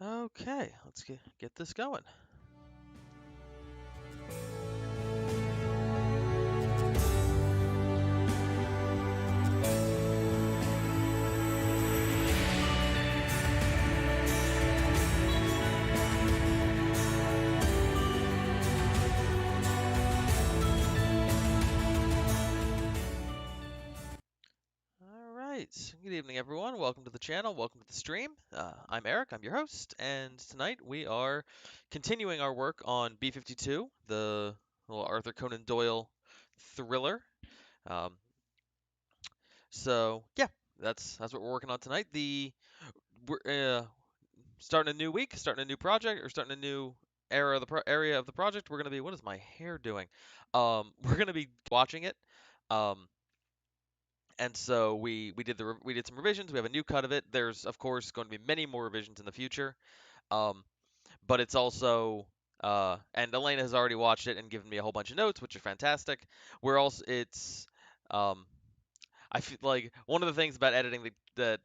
Okay, let's get this going. All right. Good evening, everyone. Welcome to the channel. Welcome to the stream. I'm Eric. I'm your host, and tonight we are continuing our work on B52, the little Arthur Conan Doyle thriller. Um, so yeah, that's what we're working on tonight. We're starting a new week, starting a new project, or starting a new area of the project. We're gonna be, what is my hair doing? We're gonna be watching it. Um, And so we did some revisions. We have a new cut of it. There's of course going to be many more revisions in the future. Um, but it's also and Elena has already watched it and given me a whole bunch of notes, which are fantastic. We're also it's um, I feel like one of the things about editing that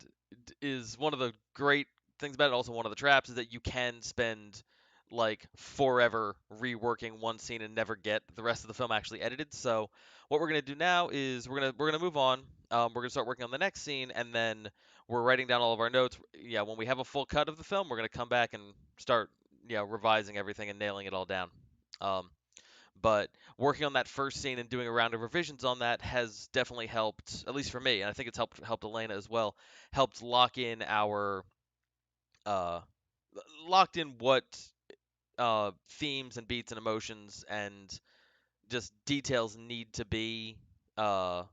is one of the great things about it, also one of the traps, is that you can spend like forever reworking one scene and never get the rest of the film actually edited. So what we're gonna do now is we're gonna move on. We're gonna start working on the next scene, and then we're writing down all of our notes. Yeah, when we have a full cut of the film, we're gonna come back and start revising everything and nailing it all down. Um, but working on that first scene and doing a round of revisions on that has definitely helped, at least for me, and I think it's helped Elena as well. Helped uh, locked in what themes and beats and emotions and just details uh,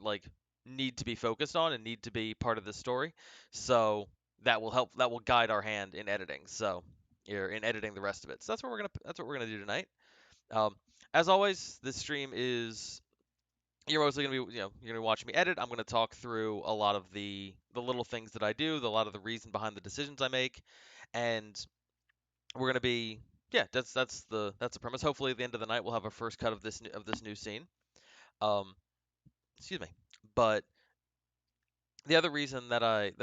like need to be focused on and need to be part of the story. So that will help. That will guide our hand in editing. So, or in editing the rest of it. So that's what we're gonna do tonight. Um, as always, this stream is you're mostly gonna be you're gonna watch me edit. I'm gonna talk through a lot of the little things that I do, a lot of the reason behind the decisions I make, and we're gonna be that's the premise. Hopefully, at the end of the night, we'll have a first cut of this new scene. Um, excuse me, but the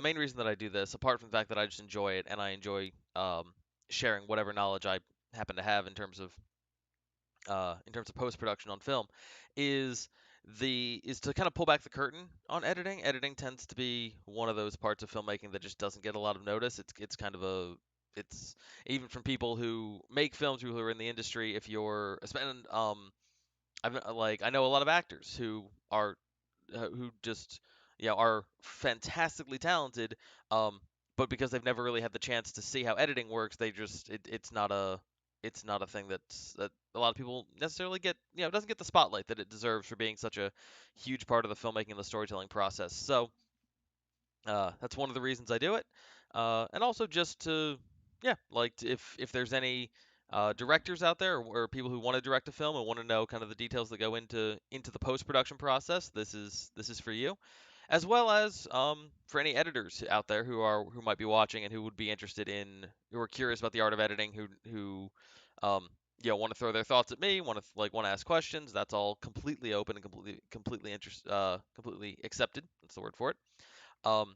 main reason that I do this, apart from the fact that I just enjoy it and I enjoy sharing whatever knowledge I happen to have in terms of post production on film, is is to kind of pull back the curtain on editing. Editing tends to be one of those parts of filmmaking that just doesn't get a lot of notice. It's kind of a it's even from people who make films, people who are in the industry. If you're spending I know a lot of actors who just are fantastically talented, but because they've never really had the chance to see how editing works, it's not a thing that a lot of people necessarily get doesn't get the spotlight that it deserves for being such a huge part of the filmmaking and the storytelling process. So that's one of the reasons I do it, and also just to if there's any directors out there or people who want to direct a film and want to know kind of the details that go into the post production process, this is for you, as well as for any editors out there who might be watching and who would be interested in who are curious about the art of editing, who um, want to throw their thoughts at me, want to ask questions. That's all completely open and completely accepted. That's the word for it. Um,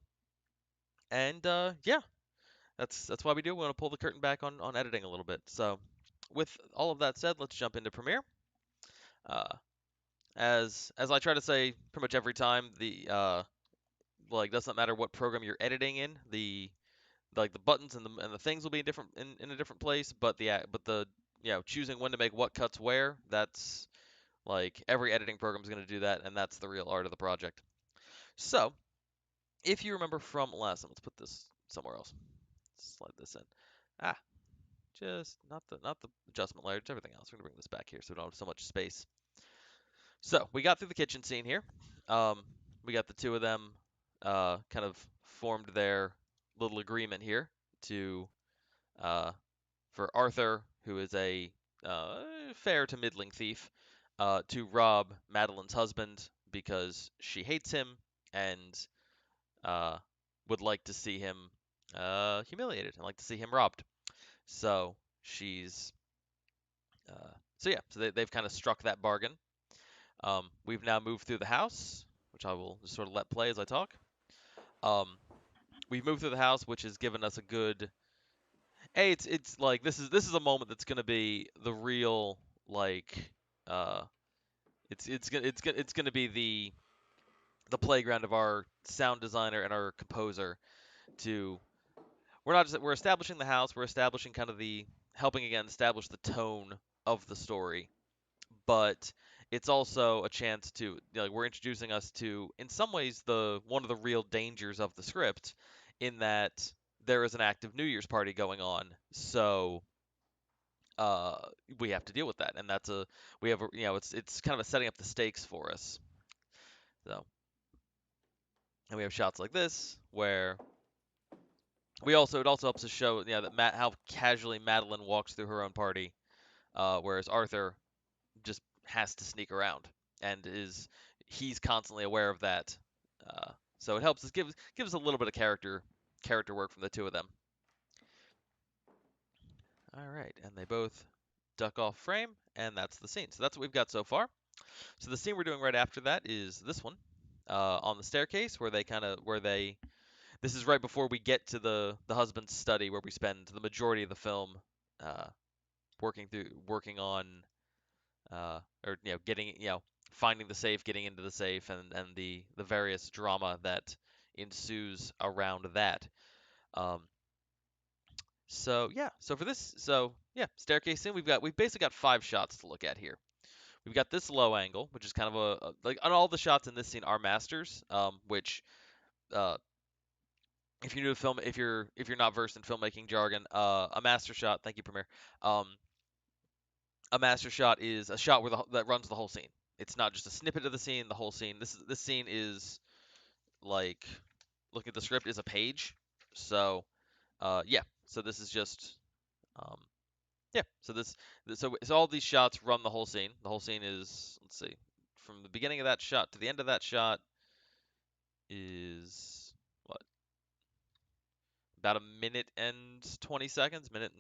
and yeah, that's why we do. We want to pull the curtain back on editing a little bit. So, with all of that said, let's jump into Premiere. Uh, as I try to say pretty much every time, the doesn't matter what program you're editing in, the buttons and the things will be in a different place, but the choosing when to make what cuts where, that's like every editing program is going to do that, and that's the real art of the project. So, if you remember from last time, let's put this somewhere else. Slide this in. Ah, just not the adjustment layer, just everything else. We're gonna bring this back here so we don't have so much space. So we got through the kitchen scene here. Um, we got the two of them kind of formed their little agreement here to uh, for Arthur, who is a fair to middling thief, to rob Madeline's husband because she hates him and uh, would like to see him humiliated and like to see him robbed. So she's they've kind of struck that bargain. We've now moved through the house, which I will just sort of let play as I talk. Um, we've moved through the house, which has given us a good it's like this is a moment that's gonna be the real like uh it's gonna be the playground of our sound designer and our composer to we're establishing the house, we're establishing kind of the helping again establish the tone of the story, but it's also a chance to like we're introducing us to in some ways the one of the real dangers of the script in that there is an active New Year's party going on. So uh we have to deal with that, and that's a we have a, it's kind of a setting up the stakes for us. So and we have shots like this where we also it also helps us show that how casually Madeline walks through her own party, whereas Arthur just has to sneak around and is he's constantly aware of that. So it helps us gives a little bit of character work from the two of them. All right, and they both duck off frame, and that's the scene. So that's what we've got so far. So the scene we're doing right after that is this one, on the staircase where they kind of where they. This is right before we get to the husband's study where we spend the majority of the film uh, working on or getting finding the safe, getting into the safe, and the various drama that ensues around that. Um, so yeah, so for this, so yeah, staircase scene. We've basically got 5 shots to look at here. We've got this low angle, which is kind of like on all the shots in this scene are masters, which uh, if you're new to film, if you're not versed in filmmaking jargon, a master shot. Thank you, Premiere. Um, a master shot is a shot that runs the whole scene. It's not just a snippet of the scene, the whole scene. This scene is like looking at the script is a page. So yeah, so this is just um, yeah. So all these shots run the whole scene. The whole scene is let's see, from the beginning of that shot to the end of that shot is what about a minute and 20 seconds, minute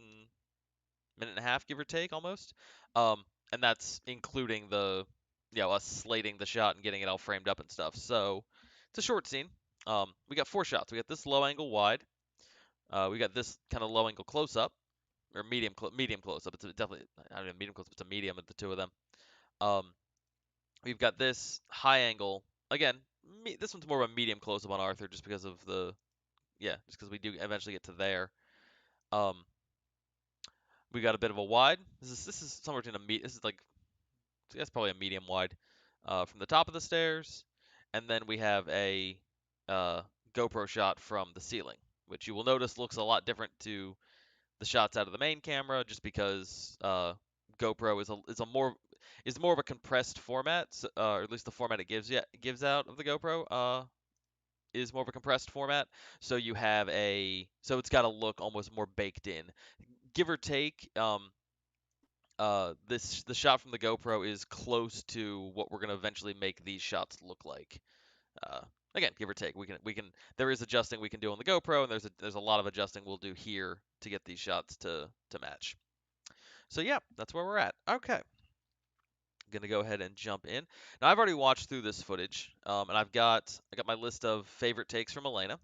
and a half, give or take, almost. And that's including us slating the shot and getting it all framed up and stuff. So it's a short scene. We got 4 shots. We got this low angle wide. We got this kind of low angle close up or medium close up. It's definitely I don't know medium close up. It's a medium of the two of them. Um, we've got this high angle again. This one's more of a medium close up on Arthur just because of just because we do eventually get to there. Um, we got a bit of a wide. This is somewhere between This is like that's probably a medium wide from the top of the stairs, and then we have a uh, GoPro shot from the ceiling, which you will notice looks a lot different to the shots out of the main camera, just because GoPro is more of a compressed format, or at least the format it gives out of the GoPro is more of a compressed format. So so it's got to look almost more baked in, give or take. The shot from the GoPro is close to what we're gonna eventually make these shots look like. Uh, Again, give or take. We can there is adjusting we can do on the GoPro, and there's a lot of adjusting we'll do here to get these shots to match. So yeah, that's where we're at. Okay, I'm gonna go ahead and jump in. Now I've already watched through this footage, and I got my list of favorite takes from Elena.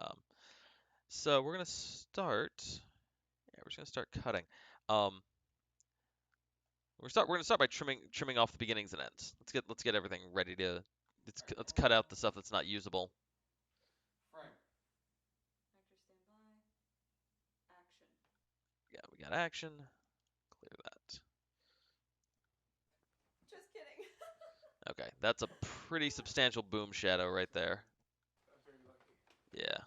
Um, so we're gonna start. Yeah, we're just gonna start cutting. Um, we're gonna start by trimming off the beginnings and ends. Let's get everything ready to let's cut out the stuff that's not usable. Yeah, we got action. Clear that. Okay, that's a pretty substantial boom shadow right there. Yeah.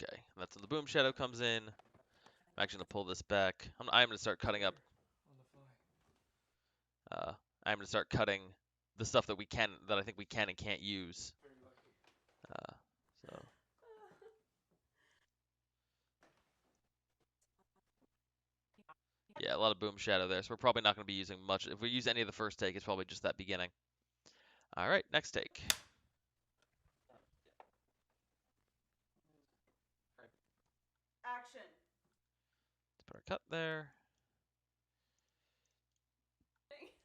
Okay, that's when the boom shadow comes in. I'm actually gonna pull this back. I'm gonna start cutting up. I'm gonna start cutting the stuff that I think we can and can't use. Uh, so yeah, a lot of boom shadow there. So we're probably not gonna be using much. If we use any of the first take, it's probably just that beginning. All right, next take. a cut there.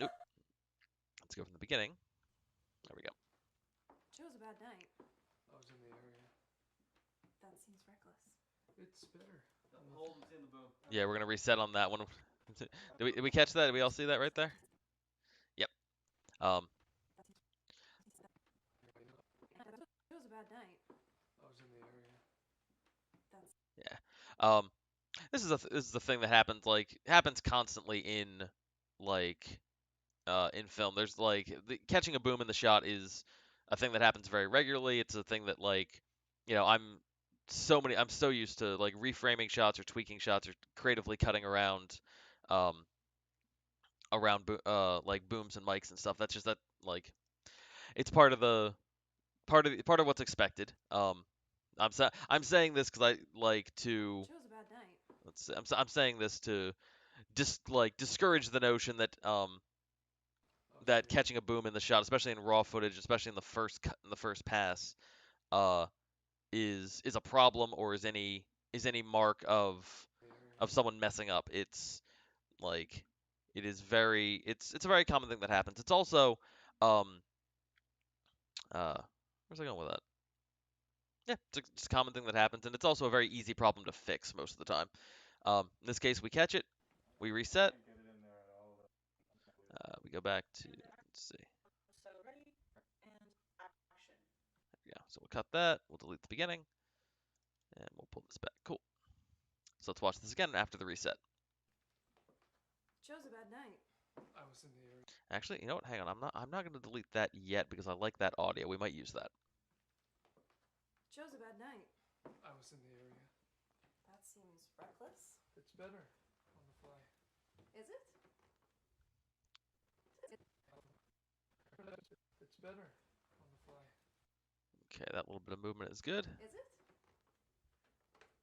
Nope. Let's go from the beginning. There we go. Chose a bad night. I was in the area. That seems reckless. It's better. Hold in the boom. Yeah, we're gonna reset on that one. Did we catch that? Did we all see that right there? Yep. Um. Chose a bad night. I was in the area. That's Yeah. This is a thing that happens constantly in film. There's catching a boom in the shot is a thing that happens very regularly. It's a thing that I'm so used to like reframing shots or tweaking shots or creatively cutting um around like booms and mics and stuff. That's just that like it's part of what's expected. I'm saying this because I like to chose a bad night. let's see, I'm saying this to discourage the notion that catching a boom in the shot, especially in raw footage, especially in the first pass, uh, is a problem or is any mark of someone messing up. It's like it is very it's a very common thing that happens. It's also um where's I going with that? Yeah, it's a common thing that happens, and it's also a very easy problem to fix most of the time. In this case, we catch it, we reset, we go back to let's see. So ready and action. Yeah, so we'll cut that. We'll delete the beginning, and we'll pull this back. Cool. So let's watch this again after the reset. Chose a bad night. I was in the area. Actually, you know what? Hang on. I'm not going to delete that yet because I like that audio. We might use that. Chose a bad night. I was in the area. That seems reckless. It's better on the fly. Is it? It's better on the fly. Okay, that little bit of movement is good. Is it?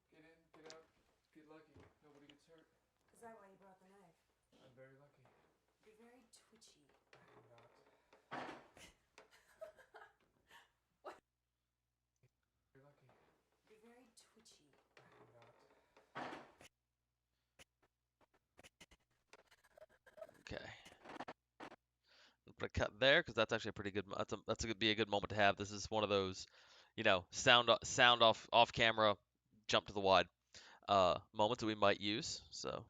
Get in, get out, get lucky. Nobody gets hurt. Is that why you brought the knife? I'm very lucky. You're very twitchy. I'm not. What? Very lucky. You're very twitchy. I'm not. Okay. Put a cut there because that's actually a pretty good. That's a be a good moment to have. This is one of those, sound off camera, jump to the wide moments that we might use. So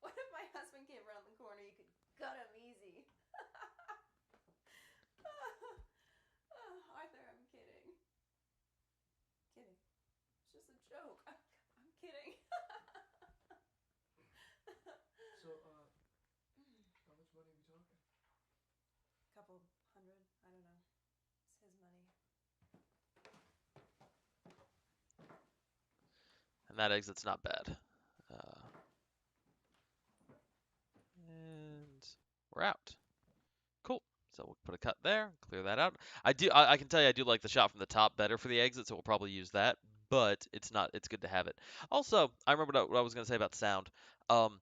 What if my husband came around the corner? You could gut him easy. Arthur, I'm kidding. Kidding. It's just a joke. I'm kidding. So, how much money are we talking? Couple hundred, I don't know. It's his money. and that exit's not bad. And we're out. Cool. So we'll put a cut there, clear that out. I can tell you I do like the shot from the top better for the exit, so we'll probably use that. But it's good to have it. Also, I remember what I was gonna say about sound. Um,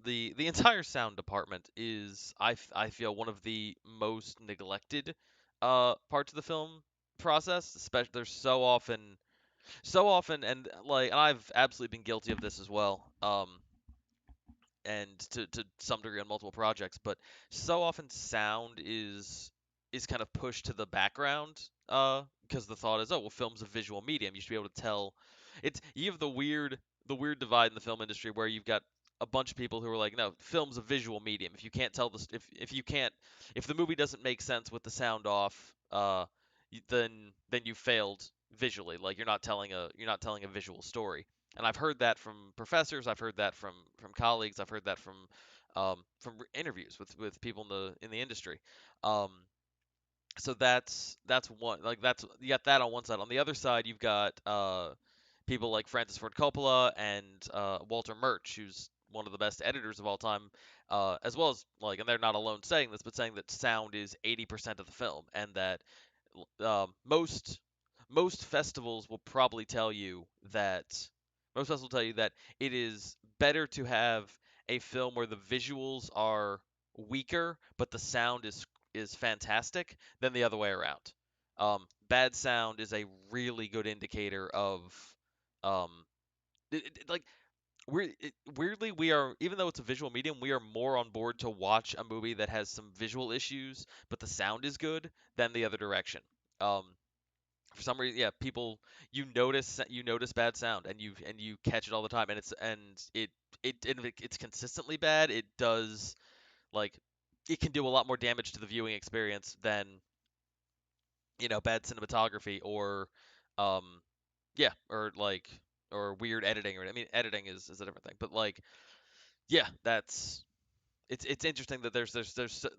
the entire sound department is I feel one of the most neglected parts of the film process. Especially there's so often and I've absolutely been guilty of this as well. And to some degree on multiple projects, but so often sound is kind of pushed to the background because the thought is, oh well, film's a visual medium, you should be able to tell. It's you have the weird divide in the film industry where you've got a bunch of people who are like, no, film's a visual medium. If you can't tell this, if you can't, if the movie doesn't make sense with the sound off, then you failed visually. Like you're not telling a visual story. And I've heard that from professors. I've heard that from colleagues. I've heard that from interviews with people in the industry. Um, so that's one that's you got that on one side. On the other side, you've got people like Francis Ford Coppola and Walter Murch, who's one of the best editors of all time, as well as and they're not alone saying this, but saying that sound is 80% of the film, and that most festivals will probably tell you that most festivals will tell you that it is better to have a film where the visuals are weaker but the sound is fantastic than the other way around. Bad sound is a really good indicator Um, like weirdly we are, even though it's a visual medium, we are more on board to watch a movie that has some visual issues but the sound is good than the other direction. Um, for some reason, yeah, people, you notice bad sound and you catch it all the time, and it's consistently bad. It does, like, it can do a lot more damage to the viewing experience than, bad cinematography or um yeah, or like, or weird editing. Or I mean, editing is a different thing, but like, yeah, that's, it's interesting that there's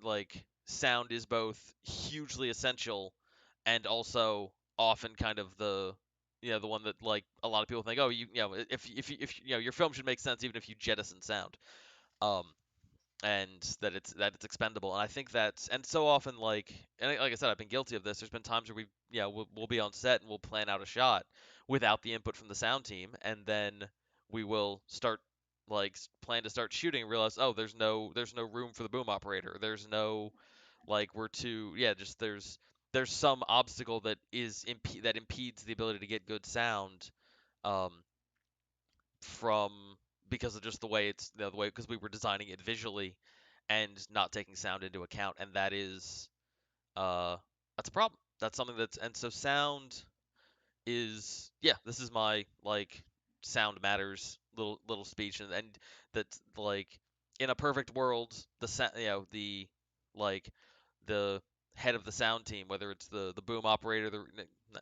like, sound is both hugely essential and also often kind of the, the one that, like, a lot of people think, oh, if your film should make sense even if you jettison sound. um and that it's expendable. And I think that's, and so often, like I said, I've been guilty of this. There's been times where we'll be on set and we'll plan out a shot without the input from the sound team, and then we will start, like, plan to start shooting and realize, oh, there's no room for the boom operator. There's no, like, we're too, yeah, just there's some obstacle that impedes the ability to get good sound, um from, because of just the way it's, the way, because we were designing it visually and not taking sound into account, and uh that's a problem. That's something that's, and so sound is, yeah, this is my, like, sound matters little speech. And that's like, in a perfect world, the, like, the head of the sound team, whether it's the boom operator,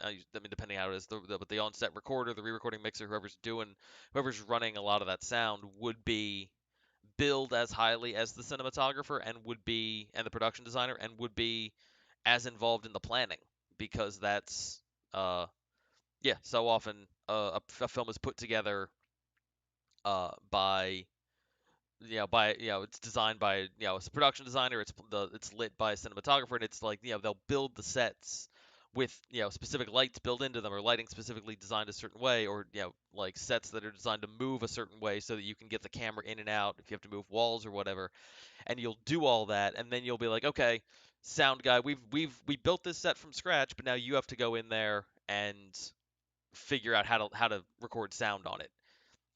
I mean, depending how it is, but the on-set recorder, the re-recording mixer, whoever's running a lot of that sound, would be billed as highly as the cinematographer, and the production designer, and would be as involved in the planning, because that's, uh yeah, so often, a film is put together, by, it's designed by, it's a production designer, it's lit by a cinematographer, and it's like, they'll build the sets with, specific lights built into them, or lighting specifically designed a certain way, or, like, sets that are designed to move a certain way so that you can get the camera in and out if you have to move walls or whatever. And you'll do all that, and then you'll be like, okay, sound guy, we built this set from scratch, but now you have to go in there and figure out how to record sound on it.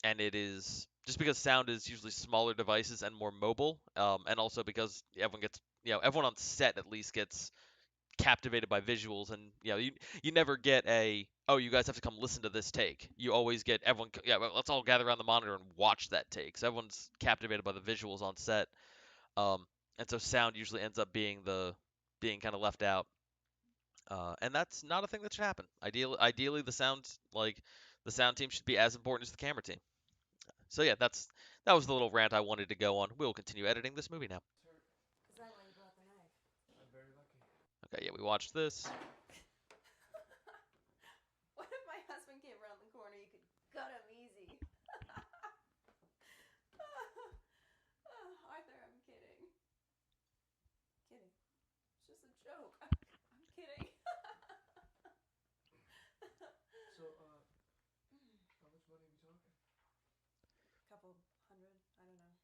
And it is just because sound is usually smaller devices and more mobile, and also because everyone on set at least gets captivated by visuals. And you never get a, oh, you guys have to come listen to this take. You always get everyone, yeah, well, let's all gather around the monitor and watch that take. So everyone's captivated by the visuals on set. And so sound usually ends up being kind of left out. And that's not a thing that should happen. Ideally, the sound team should be as important as the camera team. So yeah, that was the little rant I wanted to go on. We'll continue editing this movie now. Hurt. Is that why you brought the knife? I'm very lucky. Okay, yeah, we watched this. What if my husband came around the corner? You could gut him easy. Arthur, I'm kidding. Kidding. It's just a joke. I'm kidding. So, how much money are we talking? Couple hundred. I don't know.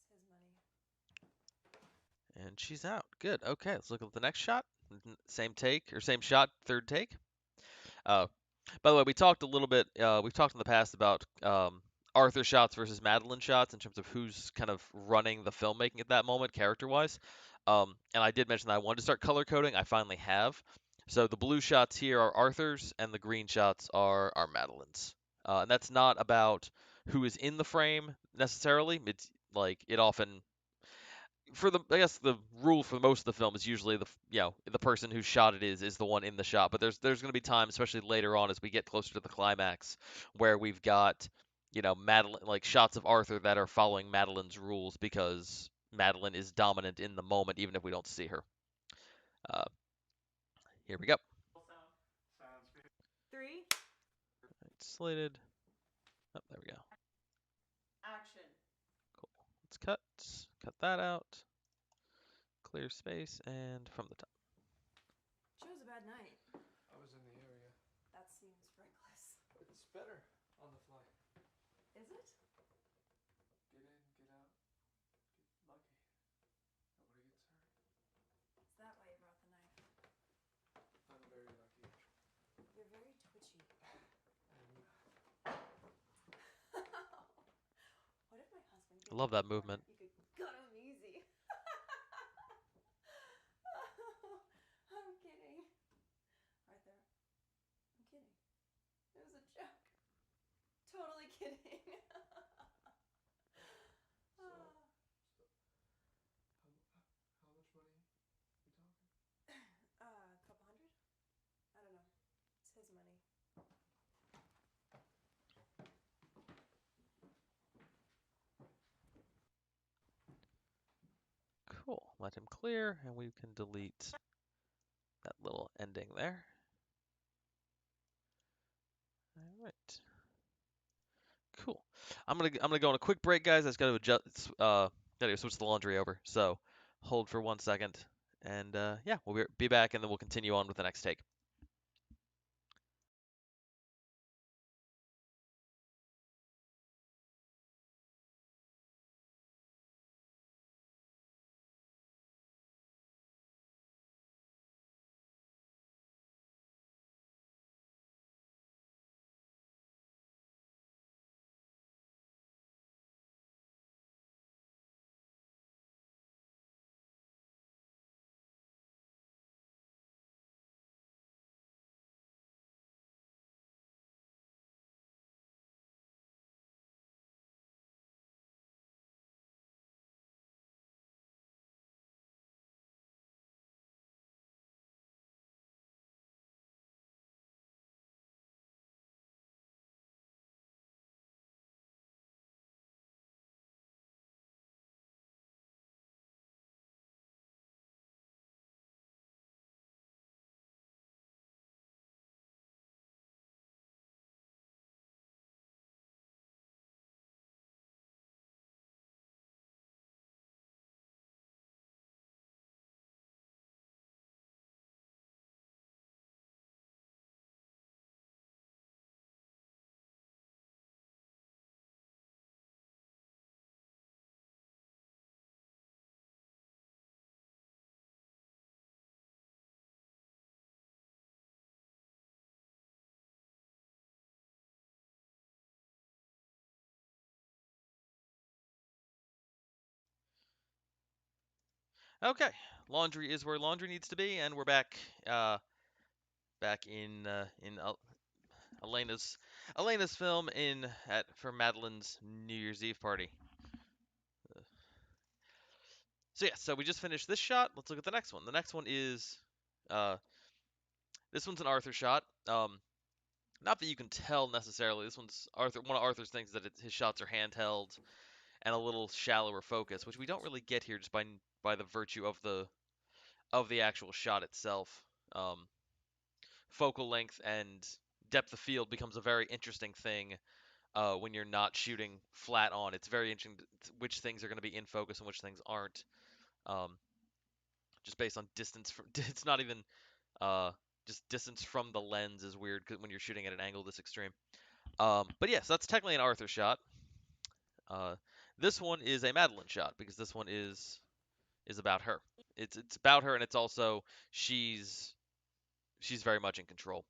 It's his money. And she's out. Good. Okay, let's look at the next shot. Same take, or same shot, third take. Uh, by the way, we talked a little bit. We've talked in the past about, Arthur shots versus Madeline shots in terms of who's kind of running the filmmaking at that moment, character-wise. And I did mention that I wanted to start color coding. I finally have. So the blue shots here are Arthur's, and the green shots are Madeline's. And that's not about who is in the frame necessarily. It's like, it often, I guess the rule for most of the film is usually the person whose shot it is the one in the shot. But there's going to be times, especially later on as we get closer to the climax, where we've got, Madeline, like, shots of Arthur that are following Madeline's rules, because Madeline is dominant in the moment, even if we don't see her. Uh, Here we go. Sounds good. 3. It's slated. Oh, there we go. Action. Cool. Let's cut that out. Clear space, and from the top. Chose a bad night. I was in the area. That seems reckless. It's better on the fly. Is it? Get in, get out, get lucky. Nobody gets hurt. Is that why you brought the knife? I'm very lucky. You're very twitchy. And love that movement. You could gut him easy. I'm kidding. Arthur, I'm kidding. It was a joke. Totally kidding. So, how much money we talking? A couple hundred? I don't know. It's his money. Cool. Let him clear, and we can delete that little ending there. All right. Cool. I'm gonna go on a quick break, guys. I just gotta adjust. Gotta switch the laundry over. So hold for 1 second, and yeah, we'll be back, and then we'll continue on with the next take. Okay, laundry is where laundry needs to be, and we're back. Back in Elena's film for Madeline's New Year's Eve party. So yeah, so we just finished this shot. Let's look at the next one. The next one is uh, this one's an Arthur shot. Not that you can tell necessarily. This one's Arthur. One of Arthur's things is that his shots are handheld and a little shallower focus, which we don't really get here just by the virtue of the actual shot itself. Um, Focal length and depth of field becomes a very interesting thing when you're not shooting flat on. It's very interesting which things are going to be in focus and which things aren't. Um, just based on distance from, it's not even uh, just distance from the lens is weird when you're shooting at an angle this extreme. But yes, that's technically an Arthur shot. Uh, this one is a Madeline shot because this one is about her. It's about her, and it's also she's very much in control.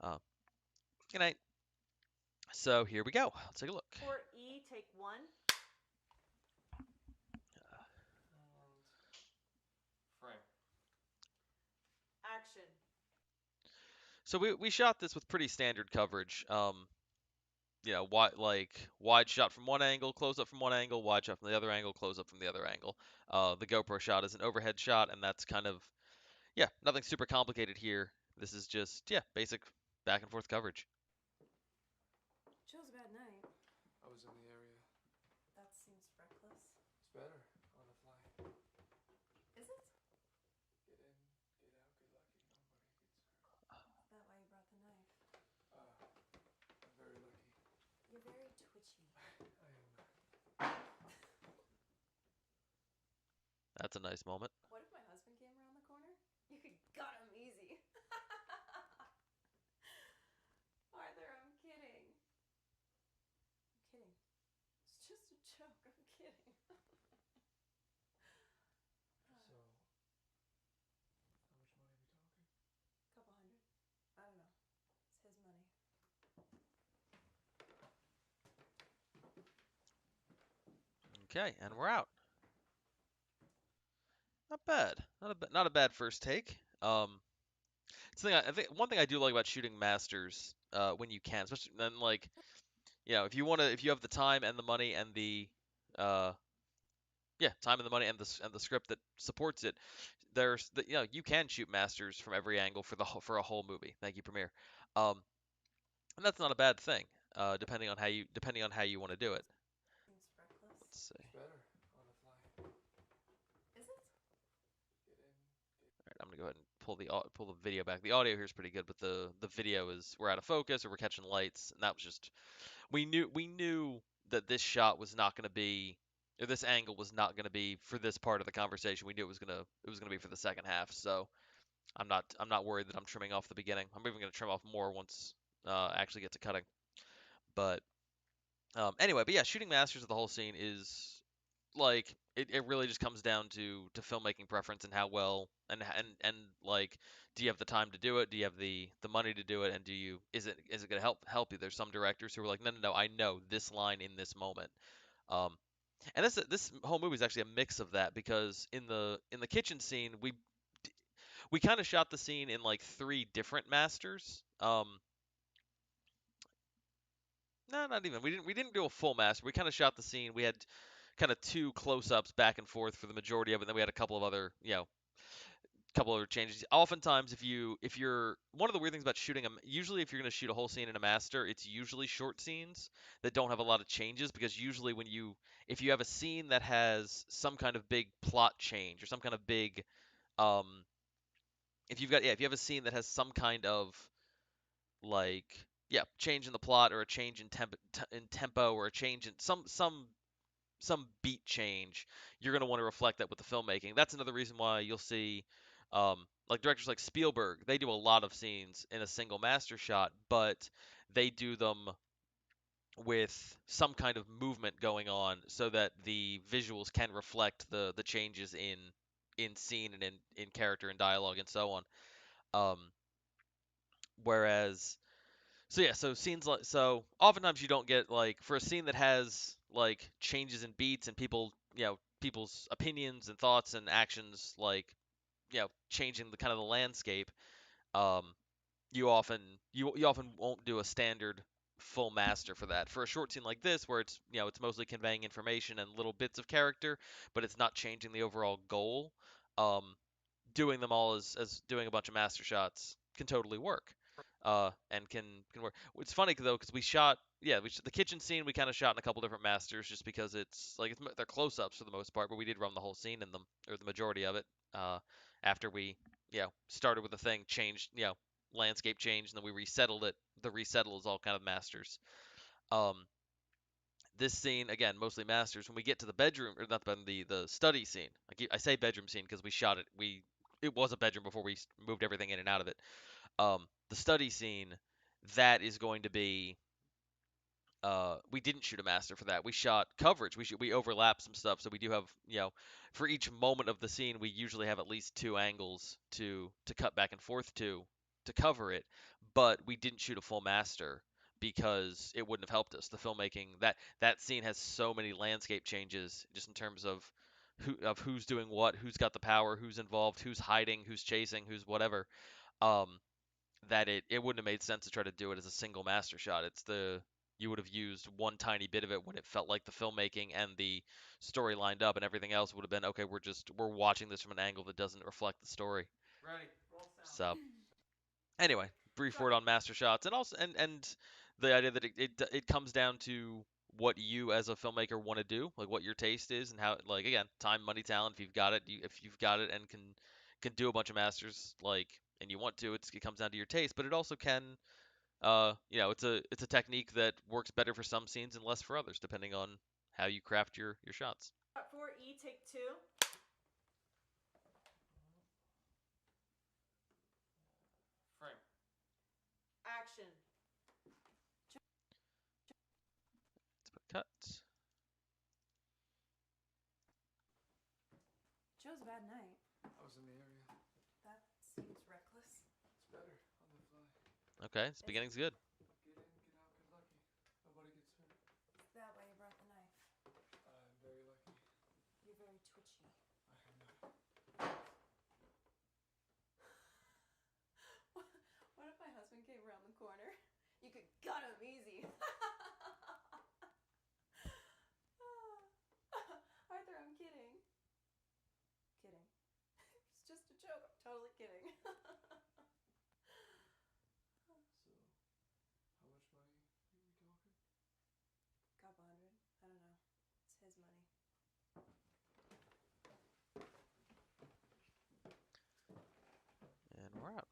Uh, good night. So here we go. Let's take a look. For E, take one. And frame. Action. So we shot this with pretty standard coverage. Wide shot from one angle, close up from one angle, wide shot from the other angle, close up from the other angle. The GoPro shot is an overhead shot, and that's kind of nothing super complicated here. This is just basic back and forth coverage. Joe's a bad night. I was in the area. That seems reckless. It's better on the fly. Is it? Get in, get out, get lucky. Nobody gets hurt. Is that why you brought the knife? I'm very lucky. You're very twitchy. I am. That's a nice moment. What if my husband came around the corner? You could gut him easy. Arthur, I'm kidding. I'm kidding. It's just a joke. I'm kidding. So, how much money are we talking? Couple hundred. I don't know. It's his money. Okay, and we're out. Not bad. Not a bad first take. I think one thing I do like about shooting masters, when you can, especially then, like, if you if you have the time and the money and the, uh, yeah, time and the money and the script that supports it, you can shoot masters from every angle for for a whole movie. Thank you, Premiere. Um, and that's not a bad thing, depending on how you want to do it. Seems reckless. Let's see. It's better on the fly. Is it? Get in. All right, I'm gonna go ahead and pull the video back. The audio here is pretty good, but the video is we're out of focus or we're catching lights, and that was just we knew that this shot was not gonna be or this angle was not gonna be for this part of the conversation. We knew it was gonna be for the second half. So I'm not worried that I'm trimming off the beginning. I'm even gonna trim off more once I actually get to cutting. But anyway, but yeah, shooting masters of the whole scene is like it really just comes down to filmmaking preference and how well and like do you have the time to do it? Do you have the money to do it? And is it going to help you? There's some directors who are like, no, I know this line in this moment. Um, and this whole movie is actually a mix of that because in the kitchen scene we kind of shot the scene in like three different masters. No, not even. We didn't do a full master. We kind of shot the scene. We had kind of two close-ups back and forth for the majority of it. And then we had a couple of other, couple other changes. Oftentimes, if you're one of the weird things about shooting usually if you're going to shoot a whole scene in a master, it's usually short scenes that don't have a lot of changes because usually if you have a scene that has some kind of big plot change or some kind of big, um, if you have a scene that has some kind of like change in the plot or a change in tempo or a change in some beat change, you're going to want to reflect that with the filmmaking. That's another reason why you'll see, like directors like Spielberg, they do a lot of scenes in a single master shot, but they do them with some kind of movement going on so that the visuals can reflect the changes in scene and in character and dialogue and so on. Um, whereas so scenes oftentimes you don't get like for a scene that has like changes in beats and people's opinions and thoughts and actions like changing the kind of the landscape. um you often won't do a standard full master for that. For a short scene like this where it's mostly conveying information and little bits of character, but it's not changing the overall goal. um Doing them all as doing a bunch of master shots can totally work, and can work. It's funny though because the kitchen scene we kind of shot in a couple different masters just because they're close-ups for the most part, but we did run the whole scene in them or the majority of it. After we started with the thing, changed landscape changed, and then we resettled it. The resettle is all kind of masters. Um, this scene again mostly masters. When we get to the bedroom or not the study scene, I say bedroom scene because we shot it was a bedroom before we moved everything in and out of it. The study scene, that is going to be we didn't shoot a master for that. We shot coverage. We overlap some stuff, so we do have for each moment of the scene, we usually have at least two angles to cut back and forth to cover it. But we didn't shoot a full master because it wouldn't have helped us. The filmmaking that scene has so many landscape changes just in terms of who's doing what, who's got the power, who's involved, who's hiding, who's chasing, who's whatever. Um, that it wouldn't have made sense to try to do it as a single master shot. You would have used one tiny bit of it when it felt like the filmmaking and the story lined up, and everything else would have been okay. We're watching this from an angle that doesn't reflect the story. Ready. Roll sound. So anyway, brief word on master shots, and also and the idea that it comes down to what you as a filmmaker want to do, like what your taste is, and how like again time, money, talent. If you've got it and can do a bunch of masters and you want to, it comes down to your taste, but it also can it's a technique that works better for some scenes and less for others, depending on how you craft your shots. 4E, take 2. Frame. Action. Let's put cut. Joe's a bad night. I was in the area. That seems reckless. It's better on the fly. Okay, this beginning's good. Get in, get out, get lucky. Nobody gets hurt. That way you brought the knife. I'm very lucky. very twitchy. I am not. What if my husband came around the corner? You could gut him easy. Arthur, I'm kidding. Kidding. It's just a joke. I'm totally kidding. So, how much money are we talking? Couple hundred. I don't know. It's his money. And we're out.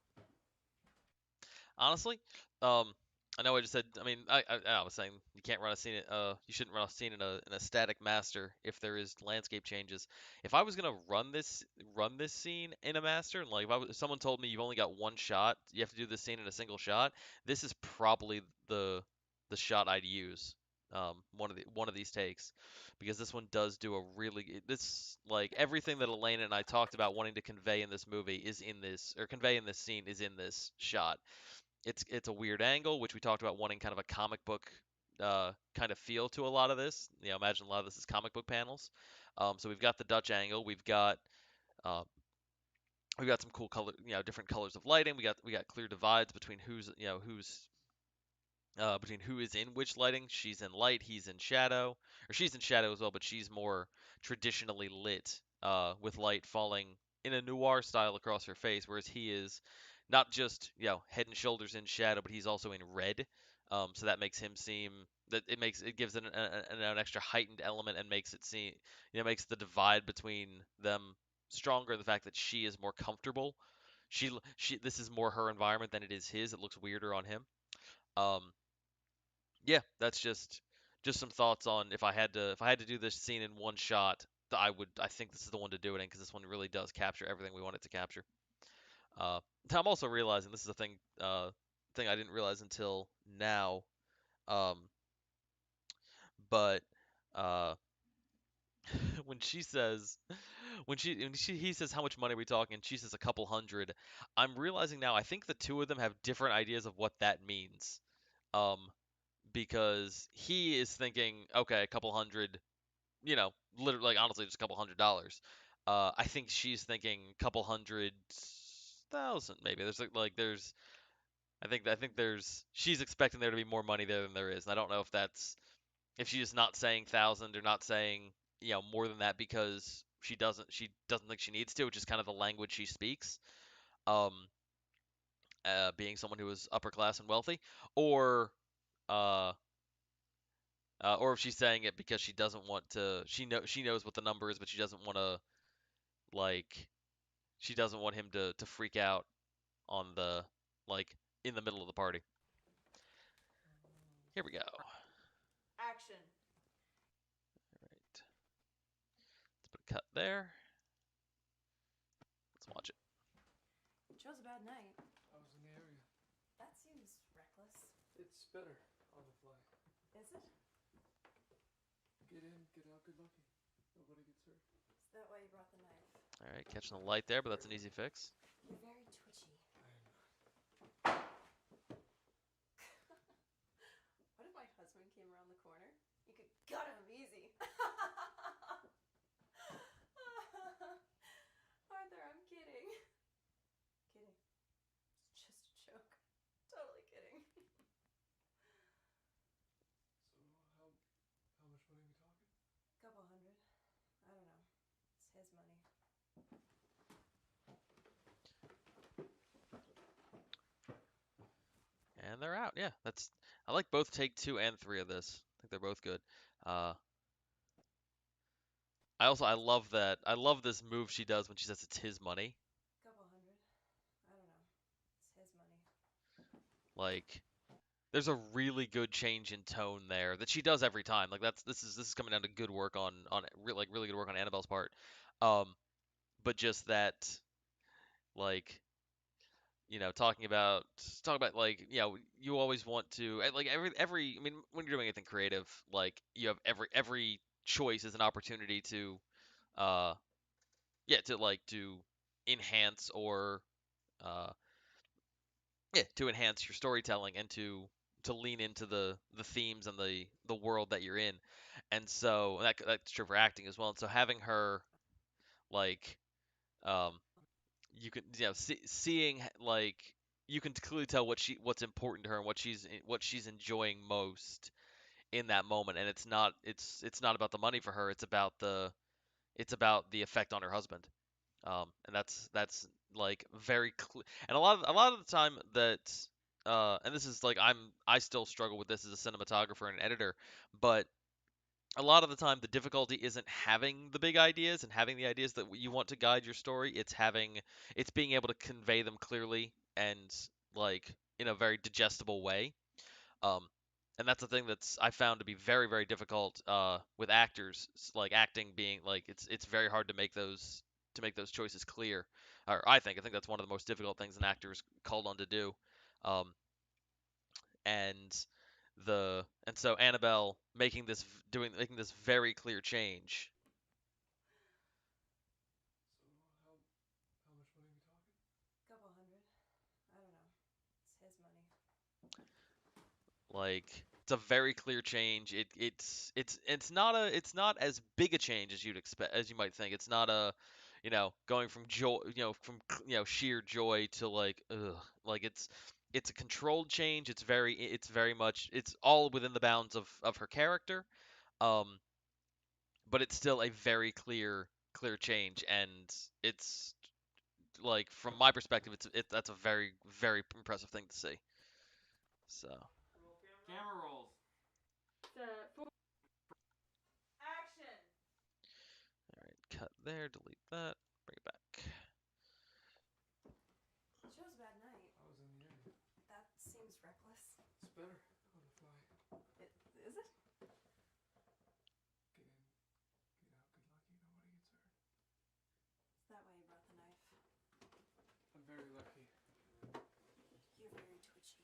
Honestly, I know I just said. I mean, I was saying you can't run a scene. You shouldn't run a scene in a static master if there is landscape changes. If I was gonna run this scene in a master, and like if someone told me you've only got one shot, you have to do this scene in a single shot. This is probably the shot I'd use. One of these takes, because this one does do a really this like everything that Elena and I talked about wanting to convey in this movie is in this or convey in this scene is in this shot. It's a weird angle, which we talked about wanting kind of a comic book kind of feel to a lot of this. You know, imagine a lot of this is comic book panels. So we've got the Dutch angle, uh, we've got some cool color, different colors of lighting. We got clear divides between between who is in which lighting. She's in light, he's in shadow, or she's in shadow as well, but she's more traditionally lit, with light falling in a noir style across her face, whereas he is not just head and shoulders in shadow, but he's also in red. So that makes him seem that it gives it an extra heightened element and makes it seem makes the divide between them stronger. The fact that she is more comfortable. She this is more her environment than it is his. It looks weirder on him. Um, yeah, that's just some thoughts on if I had to do this scene in one shot, I think this is the one to do it in because this one really does capture everything we want it to capture. Uh, I'm also realizing this is a thing I didn't realize until now. Um, but uh, when she says when he says how much money are we talking, and she says a couple hundred, I'm realizing now I think the two of them have different ideas of what that means. Um, because he is thinking, okay, a couple hundred, literally, like, honestly, just a couple $100. I think she's thinking a couple 100,000, maybe. I think there's, she's expecting there to be more money there than there is, and I don't know if she's just not saying thousand or not saying, more than that because she doesn't think she needs to, which is kind of the language she speaks. Um, being someone who is upper class and wealthy, or uh or if she's saying it because she doesn't want to. She knows what the number is, but she doesn't want to like. She doesn't want him to freak out on the like in the middle of the party. Here we go. All Action. right, let's put a cut there. Let's watch it. You chose a bad night. I was in the area. That seems reckless. It's better on the fly. Is it? Get in, get out, good lucky. Nobody gets hurt. Is that why you brought the knife? All right, catching the light there, but that's an easy fix. You're very twitchy. I am not. What if my husband came around the corner? You could gut him easy. Arthur, I'm kidding. Kidding. It's just a joke. Totally kidding. So, how much money are we talking? Couple hundred. I don't know. It's his money. And they're out. Yeah, I like both take 2 and 3 of this. I think they're both good. Uh, I love that. I love this move she does when she says it's his money. Couple hundred. I don't know. It's his money. Like, there's a really good change in tone there that she does every time. Like this is coming down to good work on really good work on Annabelle's part. Um, but just that, like, talking about like, you always want to like every I mean when you're doing anything creative, like you have every choice is an opportunity to uh to enhance or uh yeah, to enhance your storytelling and to lean into the themes and the world that you're in, and so that's true for acting as well. And so having her like um you can seeing like you can clearly tell what's important to her and what she's enjoying most in that moment, and it's not about the money for her. It's about the effect on her husband. And that's like very clear. And a lot of the time that and this is like I still struggle with this as a cinematographer and an editor, but a lot of the time the difficulty isn't having the big ideas and having the ideas that you want to guide your story. It's being able to convey them clearly and like in a very digestible way. Um, and that's the thing that's I found to be very, very difficult with actors, like acting being like it's very hard to make those choices clear. Or I think that's one of the most difficult things an actor is called on to do. Um, and and so Annabelle making this very clear change, So how much money are we talking? Couple hundred. I don't know. It's his money. like it's a very clear change. It's not as big a change as you'd expect as you might think. It's not a going from joy from sheer joy to like ugh. Like it's a controlled change. It's very much it's all within the bounds of her character. Um, but it's still a very clear change, and it's like from my perspective that's a very impressive thing to see. So Roll camera. Camera rolls. Action. all right, cut there, delete that, bring it back. Show's a bad night. I was in the area. That seems reckless. It's better on the fly. Is it? Get in, get out, good lucky, nobody gets hurt. Is that why you brought the knife? I'm very lucky. You're very twitchy.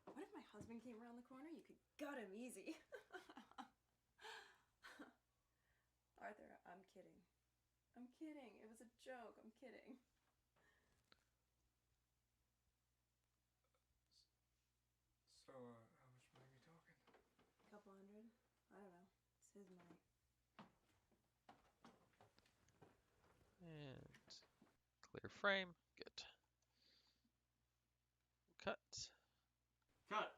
What if my husband came around the corner? You could gut him easy. Arthur, I'm kidding. I'm kidding. It was a joke. I'm kidding. So, how much money are we talking? Couple hundred? I don't know. It's his money. And clear frame, good. Cut, Cut.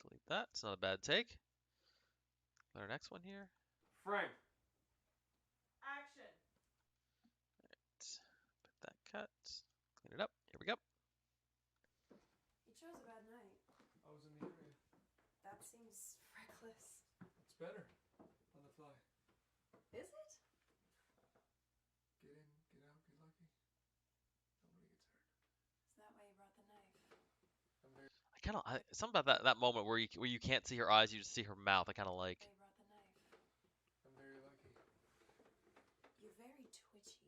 delete that. It's not a bad take. Our next one here. Frame. Action. Put that cut. Clean it up. Here we go. He chose a bad night. I was in the area. That seems reckless. It's better on the fly. Is it? Get in, get out, get lucky. Nobody gets hurt. Is that why you brought the knife? I'm very I kind of something about that moment where you can't see her eyes, you just see her mouth. I kind of like. Why you brought the knife? I'm very lucky. You're very twitchy.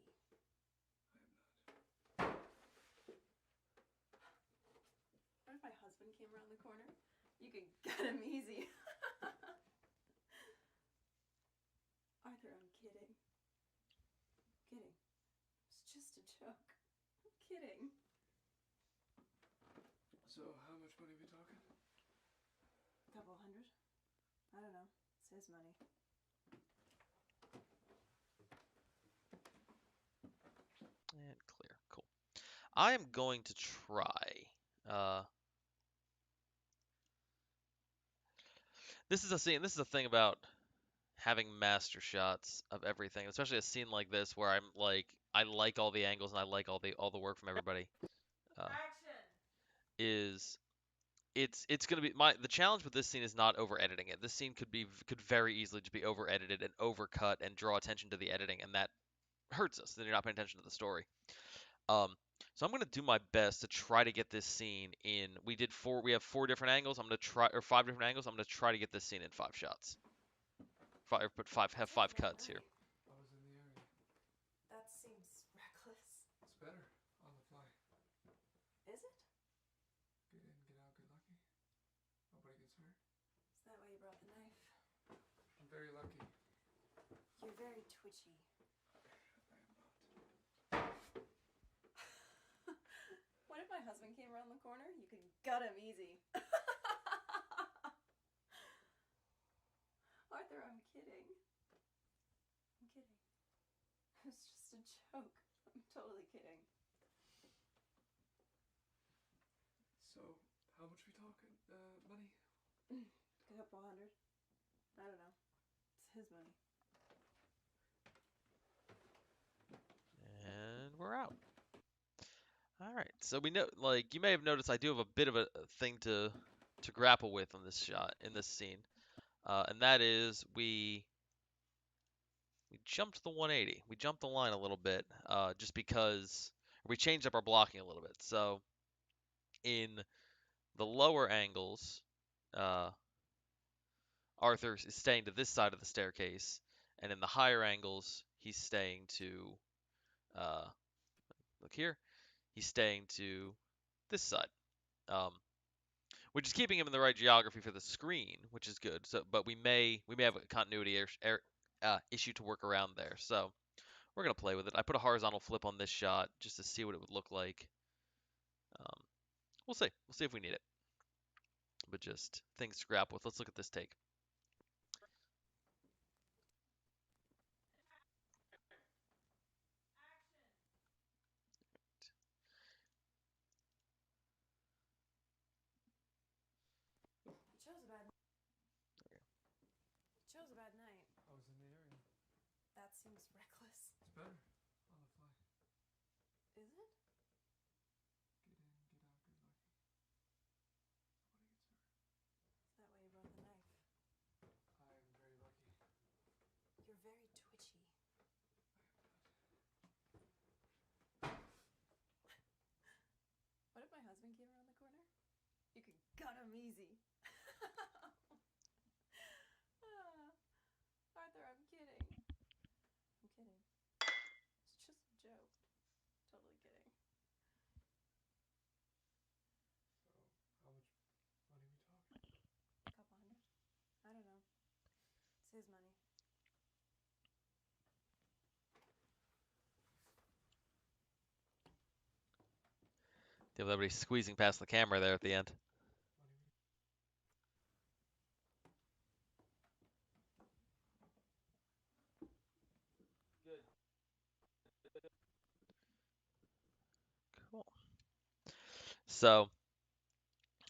I am not. What if my husband came around the corner? You could gut him easy. Arthur, I'm kidding. Kidding. It's just a joke. I'm kidding. So, how much money are we talking? Couple hundred? I don't know. It's his money. And clear. Cool. I am going to try. This is a scene. This is the thing about having master shots of everything, especially a scene like this where I'm like, I like all the angles and I like all the work from everybody. Action. Is it's gonna be the challenge with this scene is not over editing it. This scene could very easily just be over edited and overcut and draw attention to the editing, and that hurts us. Then you're not paying attention to the story. Um, so I'm gonna do my best to try to get this scene in. We have four different angles. I'm gonna try or five different angles. I'm gonna try to get this scene in five shots. Have Show's a five bad cuts here. night. I was in the area. That seems reckless. It's better on the fly. Is it? Get in, get out, get lucky. Nobody gets hurt. Is that why you brought the knife? I'm very lucky. You're very twitchy. I am not. my husband came around the corner, you could gut him easy. Arthur, I'm kidding. I'm kidding. It was just a joke. I'm totally kidding. So, how much we talking? Money? A couple hundred. I don't know. It's his money. And we're out. All right. So we know, like, you may have noticed, I do have a bit of a thing to grapple with on this shot in this scene, and that is we jumped the 180. We jumped the line a little bit, just because we changed up our blocking a little bit. So in the lower angles, uh, Arthur is staying to this side of the staircase, and in the higher angles, he's staying to, uh, look here, he's staying to this side, um, which is keeping him in the right geography for the screen, which is good. So, but we may have a continuity issue to work around there. So we're gonna play with it. I put a horizontal flip on this shot just to see what it would look like. Um, we'll see. We'll see if we need it. But just things to grapple with. Let's look at this take. You chose a bad night. I was in the area. That seems reckless. It's better. On the fly. Is it? Get in, get out, good luck. Nobody gets hurt. That way you brought the knife. I'm very lucky. You're very twitchy. What if my husband came around the corner? You could gut him easy. Arthur, I'm kidding. I'm kidding. It's just a joke. Totally kidding. So, how much money we talking? A couple hundred. I don't know. It's his money. Everybody squeezing past the camera there at the end. Cool. So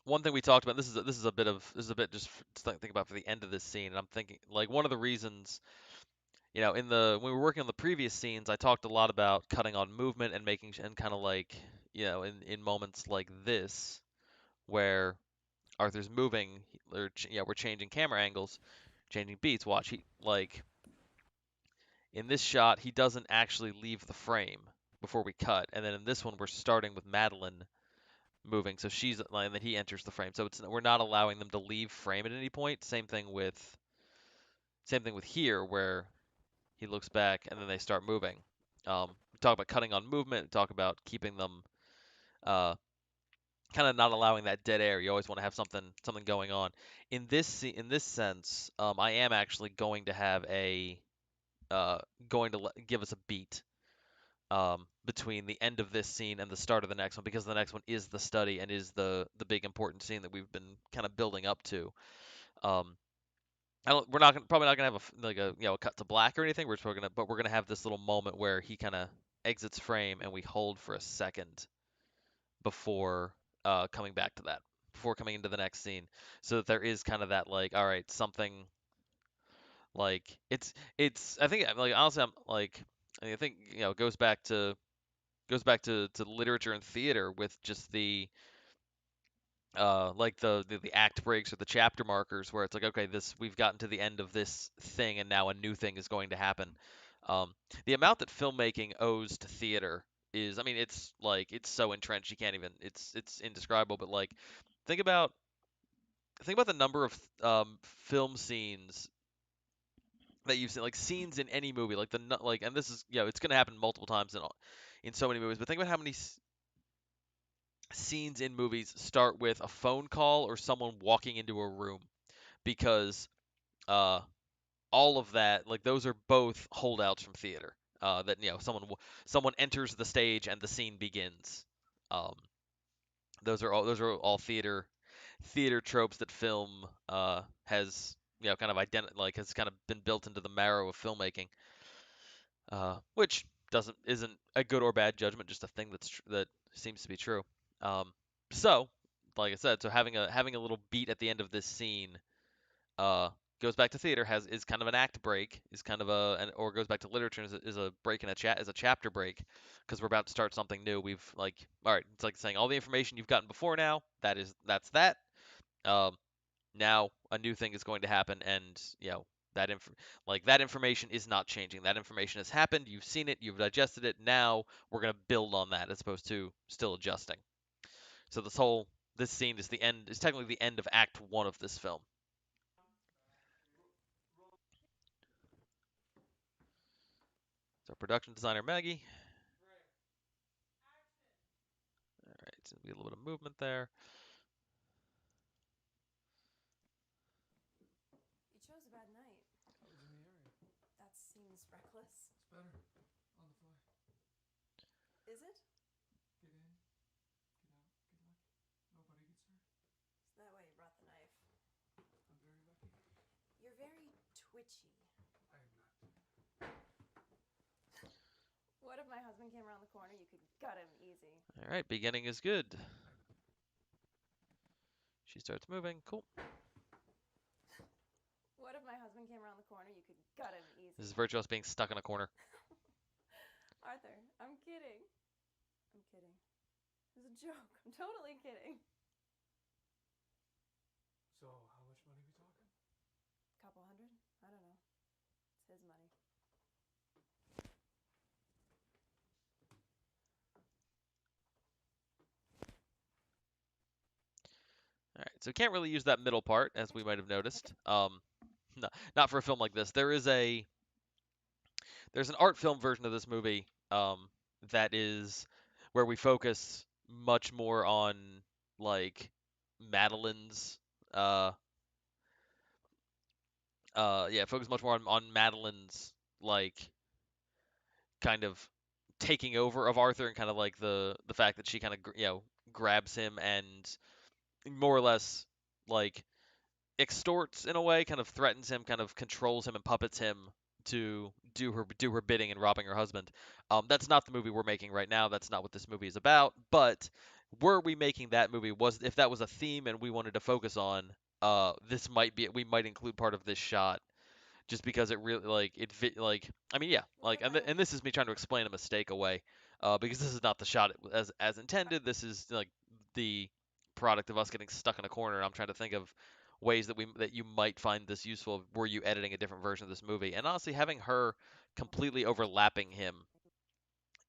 one thing we talked about, this is a bit just to think about for the end of this scene, and I'm thinking like one of the reasons, in the when we were working on the previous scenes, I talked a lot about cutting on movement and making and kind of like, in moments like this where Arthur's moving, or we're changing camera angles, changing beats. Watch, he like in this shot, he doesn't actually leave the frame before we cut, and then in this one, we're starting with Madeline moving, so she's like, and then he enters the frame. So we're not allowing them to leave frame at any point. Same thing with here, where he looks back and then they start moving. We talk about cutting on movement. We talk about keeping them, uh, kind of not allowing that dead air. You always want to have something going on. In this sense, I am actually going to have going to give us a beat, between the end of this scene and the start of the next one, because the next one is the study and is the big important scene that we've been kind of building up to. Um, probably not gonna have a cut to black or anything. We're gonna have this little moment where he kind of exits frame and we hold for a second before coming back to that, before coming into the next scene, so that there is kind of that, like, all right, something, like, it's I think, like, honestly, I think, it goes back to literature and theater, with just like the act breaks or the chapter markers, where it's like, okay, this we've gotten to the end of this thing and now a new thing is going to happen. The amount that filmmaking owes to theater is, I mean, it's like, it's so entrenched, you can't even, it's indescribable. But like, think about the number of film scenes that you've seen, like scenes in any movie, like and this is, it's going to happen multiple times in so many movies. But think about how many scenes in movies start with a phone call or someone walking into a room, because uh, all of that, like, those are both holdouts from theater. That someone enters the stage and the scene begins. Um, Those are all theater tropes that film has kind of has kind of been built into the marrow of filmmaking, which doesn't isn't a good or bad judgment, just a thing that seems to be true. Um, so, like I said, so having a little beat at the end of this scene uh, goes back to theater is kind of an act break, is kind of or goes back to literature is a break in is a chapter break, because we're about to start something new. We've like all right, it's like saying all the information you've gotten before now, that's that. Um, Now a new thing is going to happen, and that information is not changing. That information has happened. You've seen it. You've digested it. Now we're going to build on that as opposed to still adjusting. So this scene is technically the end of Act One of this film. So production designer Maggie. All right, so we get a little bit of movement there. You chose a bad night. I was in the area. That seems reckless. It's better. On the fly. Is it? Get in, get out, get lucky. Nobody gets hurt. Is that why you brought the knife? I'm very lucky. You're very twitchy. I am not. What if my husband came around the corner? You could gut him easy. All right, beginning is good. She starts moving. Cool. What if my husband came around the corner? You could gut him easy. This is Virtuos being stuck in a corner. Arthur, I'm kidding. I'm kidding. It's a joke. I'm totally kidding. So, how much money we talking? Couple hundred? I don't know. It's his money. All right, so we can't really use that middle part, as we might have noticed. No, not for a film like this. There's an art film version of this movie that is where we focus much more on like Madeline's focus much more on Madeline's like kind of taking over of Arthur, and kind of like the fact that she kind of grabs him and more or less like extorts in a way, kind of threatens him, kind of controls him and puppets him to do her bidding in robbing her husband. That's not the movie we're making right now. That's not what this movie is about. But were we making that movie, was if that was a theme and we wanted to focus on, this might be we might include part of this shot, just because it really like I mean yeah, like and this is me trying to explain a mistake away, because this is not the shot as intended. This is like the product of us getting stuck in a corner. And I'm trying to think of ways that you might find this useful were you editing a different version of this movie. And honestly, having her completely overlapping him,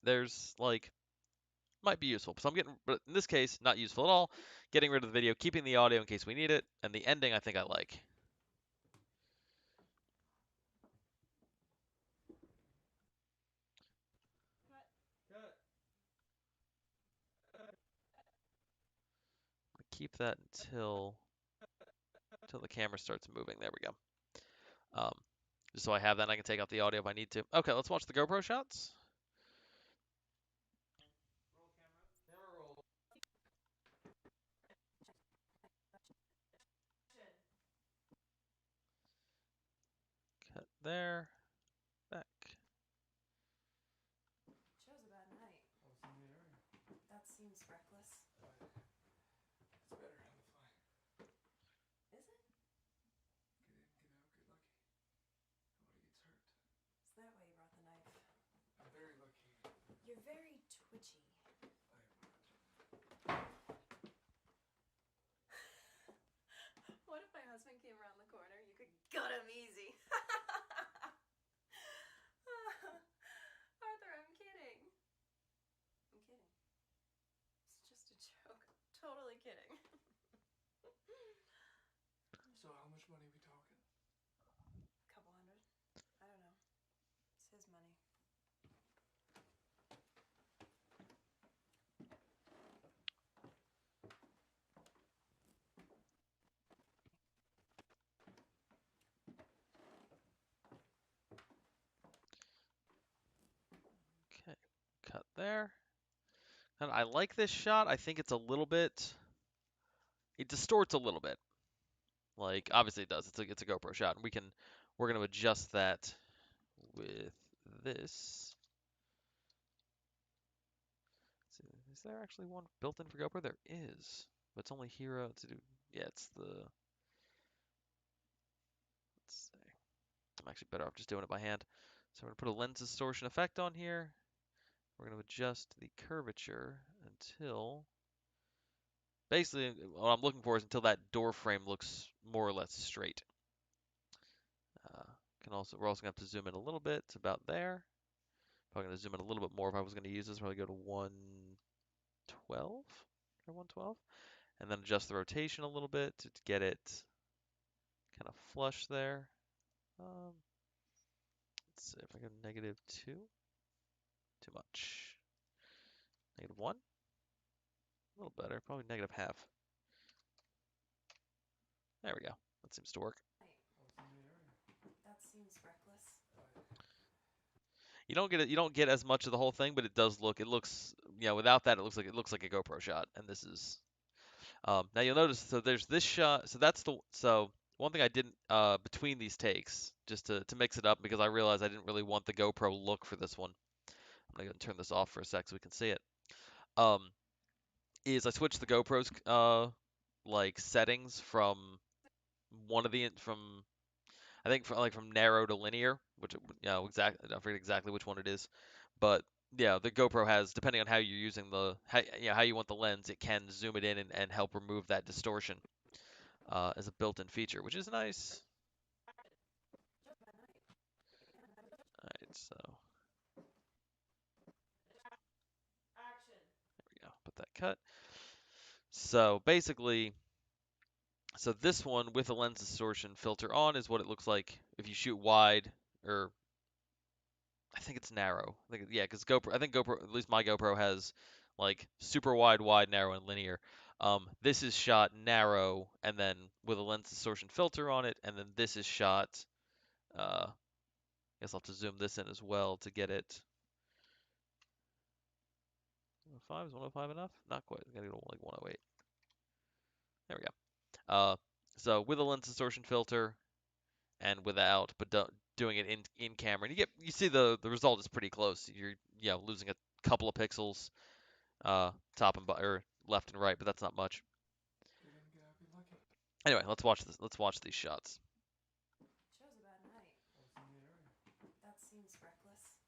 there's like might be useful. So but in this case, not useful at all. Getting rid of the video, keeping the audio in case we need it, and the ending I think I like. Keep that until the camera starts moving. There we go. Just so I have that, and I can take out the audio if I need to. Okay, let's watch the GoPro shots. Cut there. Back. Chose a bad night. I was in the area. That seems reckless. It's better on the fly. Is it? Get in, get out, get lucky. Nobody gets hurt. Is that why you brought the knife? I'm very lucky. You're very twitchy. I am not. What if my husband came around the corner? You could gut him easy. Arthur, I'm kidding. I'm kidding. It's just a joke. Totally kidding. So, how much money we talking? Couple hundred? I don't know. It's his money. Okay, cut there. And I like this shot. I think it's a little bit. It distorts a little bit. Like obviously it does. It's a GoPro shot, and we're gonna adjust that with this. Is there actually one built in for GoPro? There is, but it's only hero to do. Yeah, it's the. Let's see. I'm actually better off just doing it by hand. So we're gonna put a lens distortion effect on here. We're gonna adjust the curvature until basically what I'm looking for is until that door frame looks more or less straight. Uh, we're also gonna have to zoom in a little bit. It's about there. Probably gonna zoom in a little bit more if I was gonna use this. Probably go to 112 or 112, and then adjust the rotation a little bit to get it kind of flush there. Let's see if I go -2, too much. -1, a little better. Probably -0.5. There we go. That seems to work. That seems reckless. You don't get as much of the whole thing, but it does look. It looks. Yeah, without that, it looks like a GoPro shot, and this is. Now you'll notice. So there's this shot. So one thing I didn't between these takes, just to mix it up, because I realized I didn't really want the GoPro look for this one. I'm gonna go and turn this off for a sec so we can see it. Um, is I switched the GoPro's like settings from one of the from I think from narrow to linear, which exactly I forget exactly which one it is, but yeah, the GoPro has, depending on how you're using how you want the lens, it can zoom it in and help remove that distortion as a built-in feature, which is nice. All right, so Action. there we go. Put that cut. So basically, this one with a lens distortion filter on is what it looks like if you shoot wide, or I think it's narrow. Yeah, because I think GoPro, at least my GoPro has like super wide, wide, narrow, and linear. This is shot narrow and then with a lens distortion filter on it, and then this is shot. I guess I'll have to zoom this in as well to get it. 105 is 105 enough? Not quite. Gotta go to like 108. There we go. So with a lens distortion filter and without, but doing it in camera, and you see the result is pretty close. You're losing a couple of pixels top and or left and right, but that's not much. Get in, get out, get lucky. Anyway, let's watch this. Let's watch these shots. Chose a bad night. I was in the area. That seems reckless.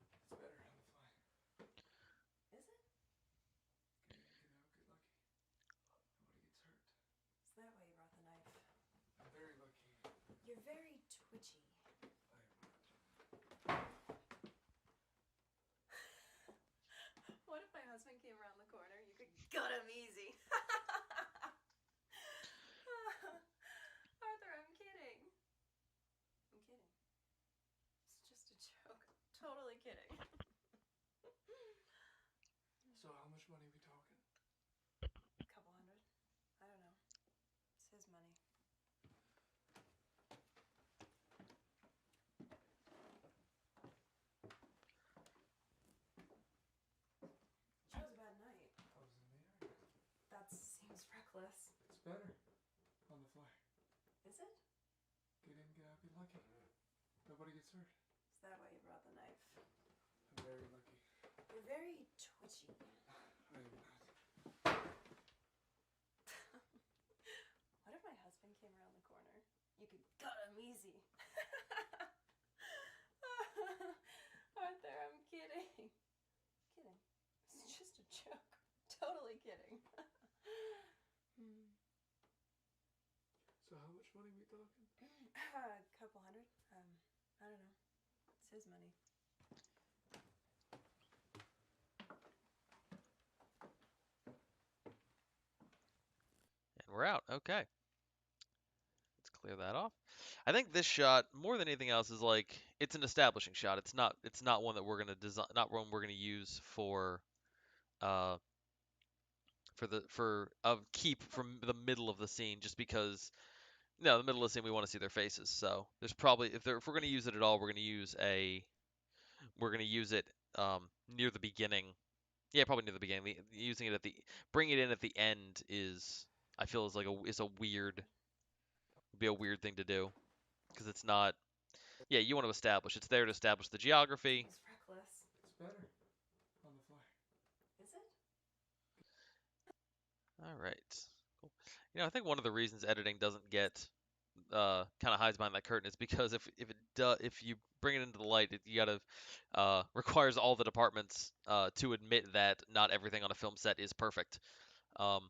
It's better on the fly. Is it? Get in, get out, get lucky. Nobody gets hurt. Is that why you brought the knife? I'm very lucky. You're very twitchy. I am not. What if my husband came around the corner? You could gut him easy. Arthur, I'm kidding. I'm kidding. It's just a joke. Totally kidding. So how much money we talking? Couple hundred. I don't know. It's his money. Chose a bad night. I was in the area. That seems reckless. It's better on the fly. Is it? Get in, get out, get lucky. Nobody gets hurt. Is that why you brought the knife? I'm very lucky. You're very twitchy. I am not. What if my husband came around the corner? You could gut him easy. Arthur, I'm kidding. Kidding. It's just a joke. Totally kidding. So how much money we talking? A couple hundred. I don't know. It's his money. And we're out. Okay. Let's clear that off. I think this shot, more than anything else, is like it's an establishing shot. It's not one that we're gonna design, not one we're gonna use uh for of keep from the middle of the scene, just because no, the middle of the scene we want to see their faces. So there's probably if we're gonna use it at all, we're gonna use it near the beginning Yeah, probably near the beginning. Using it at the bringing it in at the end is I feel is like a weird would be a weird thing to do because it's not. Yeah, you want to establish. It's there to establish the geography. Seems reckless. It's better on the fly. Is it? All right. Cool. I think one of the reasons editing doesn't get kind of hides behind that curtain is because if you bring it into the light, you gotta requires all the departments to admit that not everything on a film set is perfect. Um,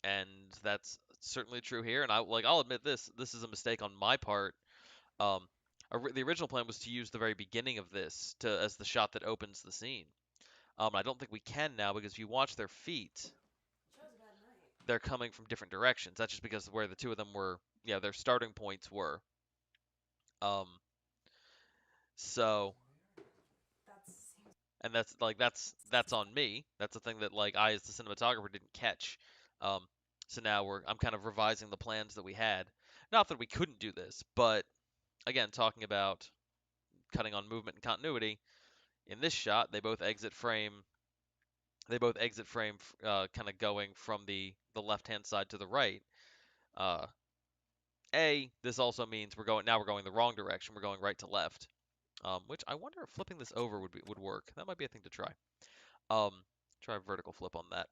and that's certainly true here. And I'll admit this is a mistake on my part. Um, the original plan was to use the very beginning of this to as the shot that opens the scene. I don't think we can now because if you watch their feet, Show's a bad night. they're coming from different directions. That's just because of where the two of them were, yeah, their starting points were. Um, so, That seems. and that's on me. That's a thing that like I as the cinematographer didn't catch. Um, so now I'm kind of revising the plans that we had. Not that we couldn't do this, but again, talking about cutting on movement and continuity. In this shot, they both exit frame. They both exit frame, kind of going from the left hand side to the right. Uh, this also means we're going the wrong direction. We're going right to left. Which I wonder if flipping this over would work. That might be a thing to try. Um, try a vertical flip on that.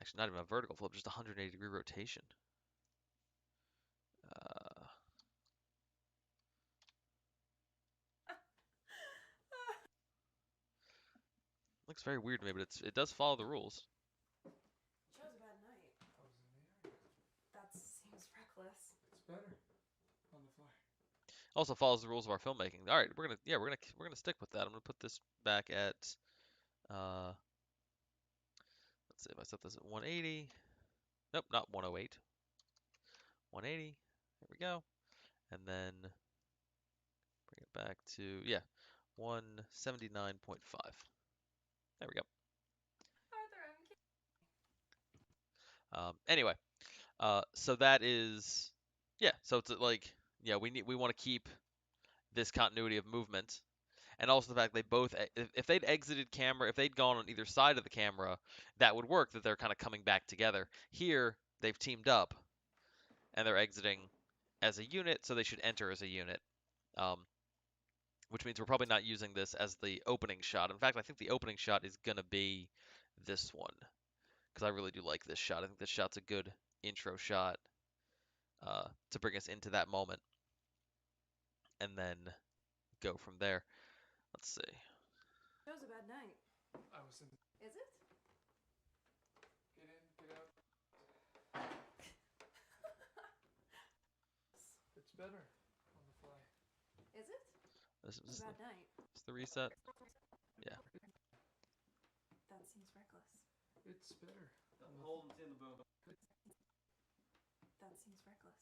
Actually, not even a vertical flip, just a 180-degree rotation. Uh, looks very weird to me, but it does follow the rules. Show's a bad night. I was in the area. That seems reckless. It's better on the fly. Also follows the rules of our filmmaking. All right, we're gonna stick with that. I'm gonna put this back at uh, let's see if I set this at 180. Nope, not 108. 180. There we go. And then bring it back to, yeah, 179.5. There we go. Arthur, I'm kidding. Anyway, so that is, yeah. So it's like, yeah, we want to keep this continuity of movement, and also the fact they both, if they'd exited camera, if they'd gone on either side of the camera, that would work. That they're kind of coming back together. Here, they've teamed up, and they're exiting as a unit, so they should enter as a unit. Um, which means we're probably not using this as the opening shot. In fact, I think the opening shot is gonna be this one because I really do like this shot. I think this shot's a good intro shot to bring us into that moment, and then go from there. Let's see. Show's a bad night. I was in. Is it? Get in, get out. It's better on the fly. Is it? This Show's is a bad night. the reset. Yeah. That seems reckless. It's better. Hold in the boom. That seems reckless.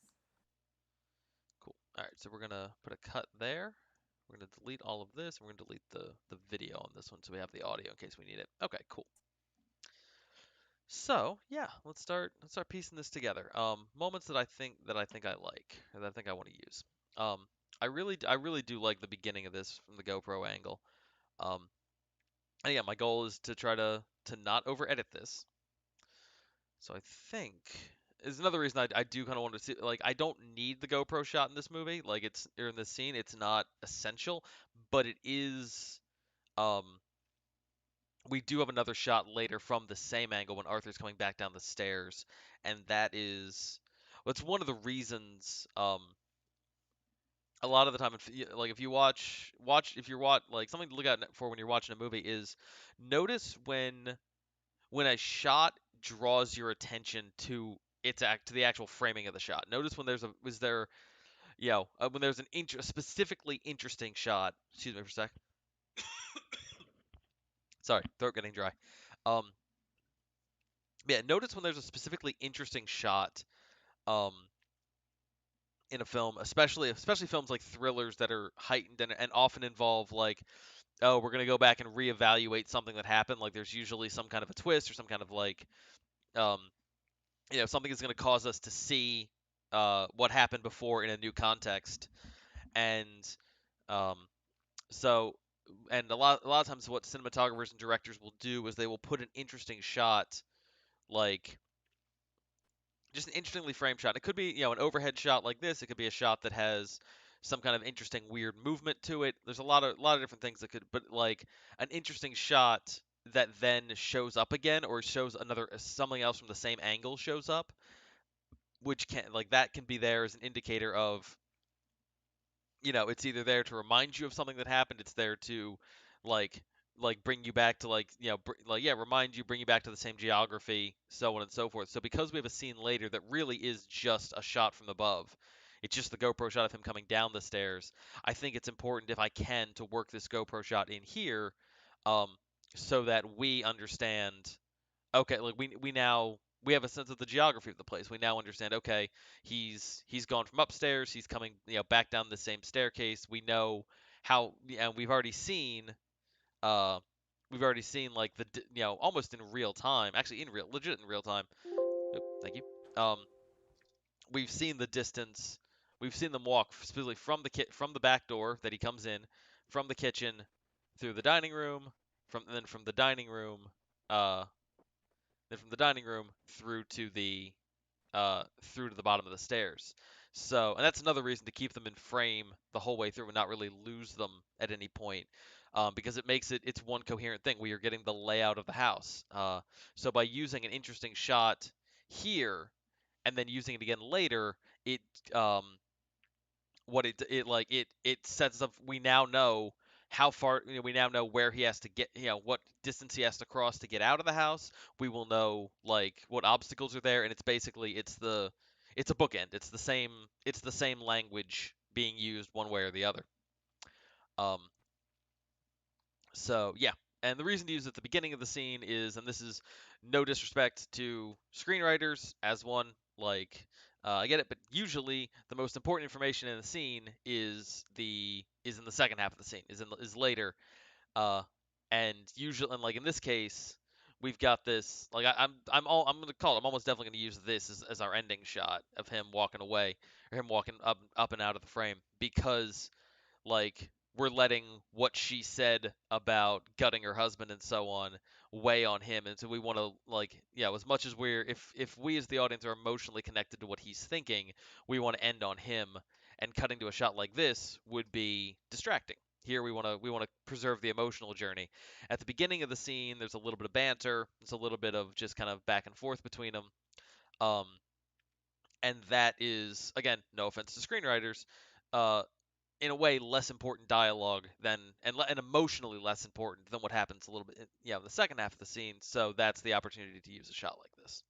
Cool. All right, so we're gonna put a cut there. We're gonna delete all of this, and we're gonna delete the video on this one, so we have the audio in case we need it. Okay, cool. So yeah, let's start piecing this together. Moments that I like, or that I think I want to use. Um, I really do like the beginning of this from the GoPro angle. Um, and yeah, my goal is to try to not over edit this. So I think is another reason I do kind of want to see, like, I don't need the GoPro shot in this movie, like it's or in this scene. It's not essential, but it is. Um, we do have another shot later from the same angle when Arthur's coming back down the stairs, and that is, well, it's one of the reasons. A lot of the time, like if you if you're like something to look out for when you're watching a movie is notice when a shot draws your attention to to the actual framing of the shot. Notice when when there's a specifically interesting shot. Excuse me for a sec. Sorry, throat getting dry. Um, yeah, notice when there's a specifically interesting shot um, in a film, especially films like thrillers that are heightened and often involve like, oh, we're gonna go back and reevaluate something that happened. Like there's usually some kind of a twist or some kind of like, um, something is gonna cause us to see what happened before in a new context, and um, so and a lot of times what cinematographers and directors will do is they will put an interesting shot, like just an interestingly framed shot. It could be, an overhead shot like this. It could be a shot that has some kind of interesting weird movement to it. There's a lot of different things that could, but like an interesting shot that then shows up again or shows another something else from the same angle shows up, which can like that can be there as an indicator of, it's either there to remind you of something that happened. It's there to like bring you back to remind you, bring you back to the same geography, so on and so forth. So because we have a scene later that really is just a shot from above, it's just the GoPro shot of him coming down the stairs. I think it's important if I can to work this GoPro shot in here, um, so that we understand. Okay, like we have a sense of the geography of the place. We now understand, okay, he's gone from upstairs, he's coming, back down the same staircase. We know how, and uh we've already seen like almost in real time, actually legit in real time. Oop, thank you. Um we've seen the distance. We've seen them walk specifically from the back door that he comes in, from the kitchen through the dining room, from the dining room uh from the dining room through to the bottom of the stairs. So, and that's another reason to keep them in frame the whole way through and not really lose them at any point, because it makes it's one coherent thing. We are getting the layout of the house. So by using an interesting shot here and then using it again later, it um, what it like it sets up. We now know how far, we now know where he has to get, what distance he has to cross to get out of the house. We will know like what obstacles are there, and it's a bookend. It's the same language being used one way or the other. um so yeah, and the reason to use it at the beginning of the scene is, and this is no disrespect to screenwriters, as one, like, I get it, but usually the most important information in the scene is in the second half of the scene, is later, uh, and usually, and like in this case, we've got this, like I'm gonna call it, I'm almost definitely gonna use this as our ending shot of him walking away, or him walking up and out of the frame, because like we're letting what she said about gutting her husband and so on weigh on him, and so we want to, like, as much as if we as the audience are emotionally connected to what he's thinking, we want to end on him, and cutting to a shot like this would be distracting. Here we want to preserve the emotional journey. At the beginning of the scene, there's a little bit of banter, there's a little bit of just kind of back and forth between them, um, and that is, again, no offense to screenwriters, uh, in a way less important dialogue and emotionally less important than what happens a little bit in the second half of the scene. So that's the opportunity to use a shot like this.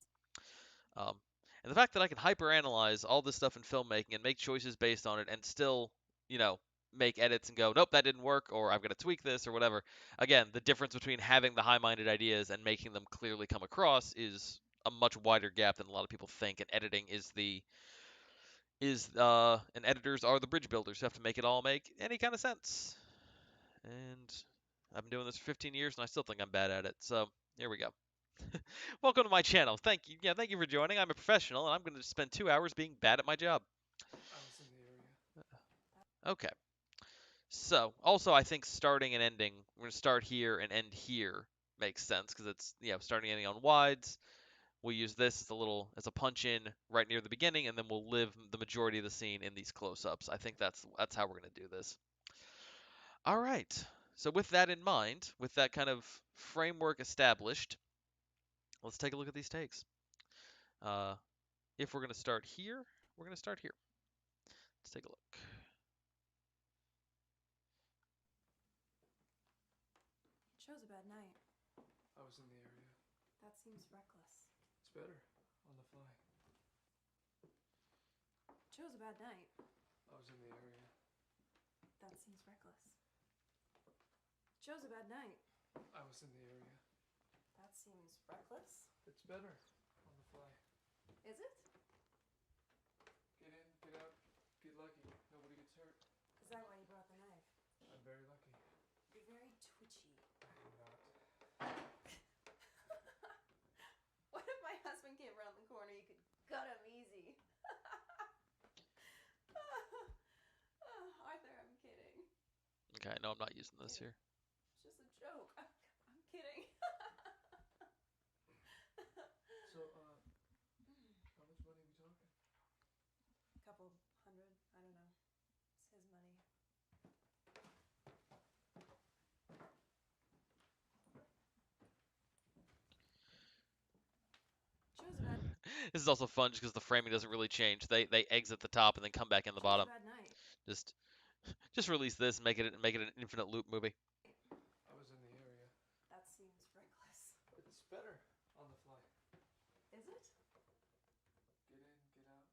um, and the fact that I can hyperanalyze all this stuff in filmmaking and make choices based on it, and still, you know make edits and go, nope, that didn't work, or I'm going to tweak this or whatever. Again, the difference between having the high-minded ideas and making them clearly come across is a much wider gap than a lot of people think, and editing and editors are the bridge builders who have to make it all make any kind of sense. And I've been doing this for 15 years, and I still think I'm bad at it. So here we go. Welcome to my channel. Thank you. Yeah, thank you for joining. I'm a professional, and I'm going to spend 2 hours being bad at my job. I was in the area. Okay. So also, I think starting and ending, we're going to start here and end here makes sense, because it's, starting and ending on wides. We'll use this as a punch in right near the beginning, and then we'll live the majority of the scene in these close-ups. I think that's how we're going to do this. All right. So with that in mind, with that kind of framework established, let's take a look at these takes. Uh, if we're going to start here, we're going to start here. Let's take a look. Chose a bad night. I was in the area. That seems reckless. It's better on the fly. Chose a bad night. I was in the area. That seems reckless. Chose a bad night. I was in the area. That seems reckless. It's better on the fly. Is it? Get in, get out, get lucky. Nobody gets hurt. Is that why you brought the knife? I'm very lucky. You're very twitchy. I am not. What if my husband came around the corner? You could gut him easy. Oh, Arthur, I'm kidding. Okay, no, I'm not using this here. couple hundred. I don't know. It's his money. Chose a bad. This is also fun just because the framing doesn't really change. They exit the top and then come back in the Chose a bottom. bad night. Just just release this and make it an infinite loop movie. I was in the area. That seems reckless. It's better on the fly. Is it? Get in, get out,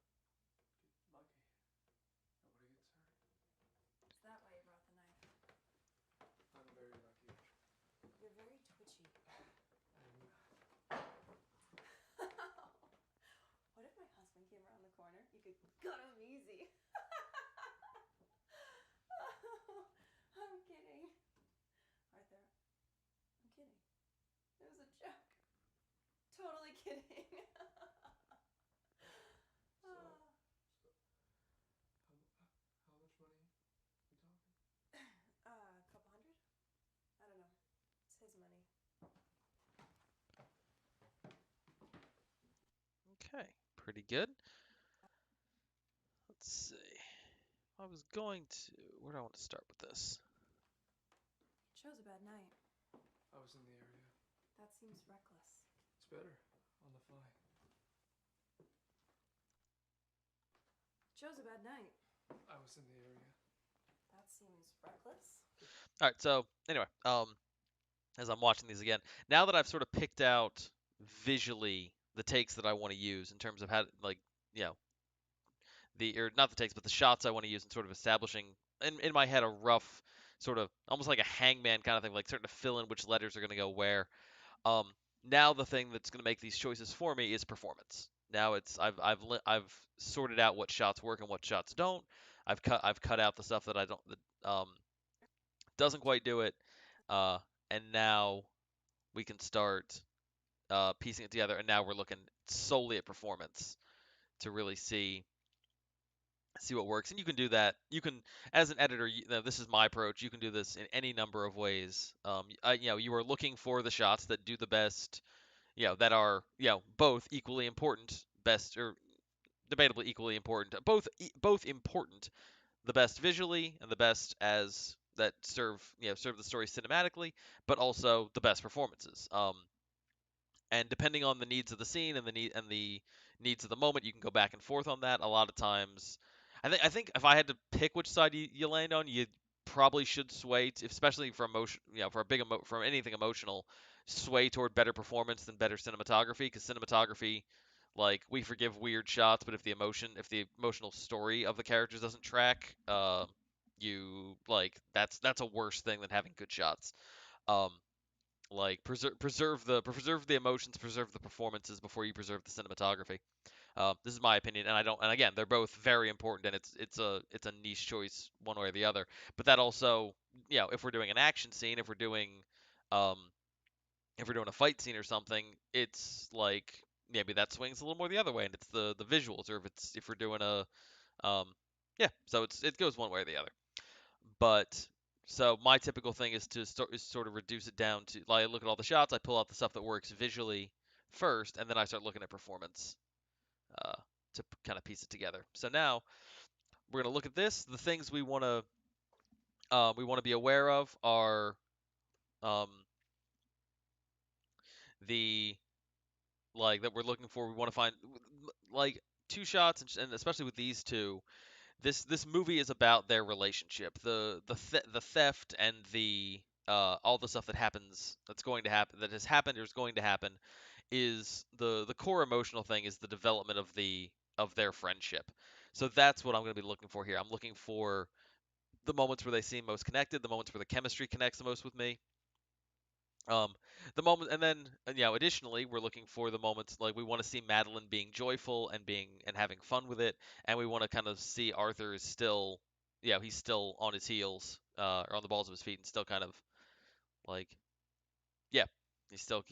get lucky. Nobody gets hurt. Is that why you brought the knife? I'm very lucky. You're very twitchy. What if my husband came around the corner? You could gut him easy. I'm kidding. Arthur, I'm kidding. It was a joke. Totally kidding. So, how much money we talking? A couple hundred? I don't know. It's his money. Okay, pretty good. Let's see. I was going to. Where do I want to start with this? Chose a bad night. I was in the area. That seems reckless. It's better on the fly. Chose a bad night. I was in the area. That seems reckless. All right. So anyway, as I'm watching these again, now that I've sort of picked out visually the takes that I want to use in terms of how, like, you know, or not the takes, but the shots I want to use in sort of establishing in my head a rough sort of almost like a hangman kind of thing, like starting to fill in which letters are going to go where. Now the thing that's going to make these choices for me is performance. Now I've sorted out what shots work and what shots don't. I've cut out the stuff that I don't that doesn't quite do it, uh, and now we can start piecing it together. And now we're looking solely at performance to really see what works. And you can do that. You can, as an editor, this is my approach. You can do this in any number of ways. You are looking for the shots that do the best, that are, both equally important, best or debatably equally important, both important, the best visually and the best as that serve the story cinematically, but also the best performances. And depending on the needs of the scene and the needs of the moment, you can go back and forth on that. A lot of times, I think if I had to pick which side you land on, you probably should sway, especially for emotion, for a for anything emotional, sway toward better performance than better cinematography. Because cinematography, like, we forgive weird shots, but if the emotional story of the characters doesn't track, you that's a worse thing than having good shots. Um, like, preserve the emotions, preserve the performances before you preserve the cinematography. This is my opinion, and I don't. And again, they're both very important, and it's a niche choice one way or the other. But that also, if we're doing an action scene, um, if we're doing a fight scene or something, it's like maybe that swings a little more the other way, and it's the visuals, or if we're doing yeah. So it goes one way or the other. But so my typical thing is to sort of reduce it down to, like, I look at all the shots, I pull out the stuff that works visually first, and then I start looking at performance uh, to kind of piece it together. So now we're gonna look at this. The things we want to be aware of are um, the that we're looking for. We want to find like two shots, and especially with these two, this movie is about their relationship, the theft and the all the stuff that's going to happen, that has happened or is going to happen, is the core emotional thing is the development of their friendship. So that's what I'm going to be looking for here. I'm looking for the moments where they seem most connected, the moments where the chemistry connects the most with me. Um, the moment, and then additionally, we're looking for the moments, like, we want to see Madeline being joyful and having fun with it, and we want to kind of see Arthur is still, he's still on his heels, or on the balls of his feet, and still kind of like, yeah, he's still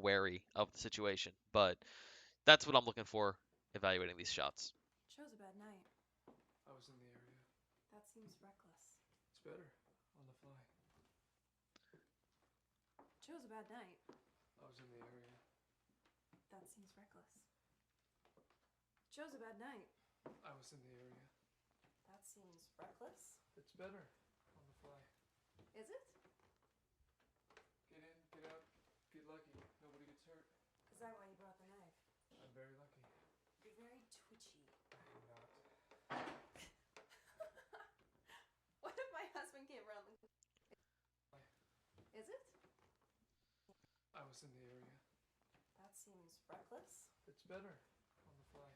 wary of the situation. But that's what I'm looking for evaluating these shots. Chose a bad night. I was in the area. That seems reckless. It's better on the fly. Chose a bad night. I was in the area. That seems reckless. Chose a bad night. I was in the area. That seems reckless. It's better on the fly. Is it? Get in, get out, get lucky. Nobody gets hurt. Is that why you brought the knife? I'm very lucky. You're very twitchy. I'm not. What if my husband came around the... Is it? I was in the area. That seems reckless. It's better on the fly.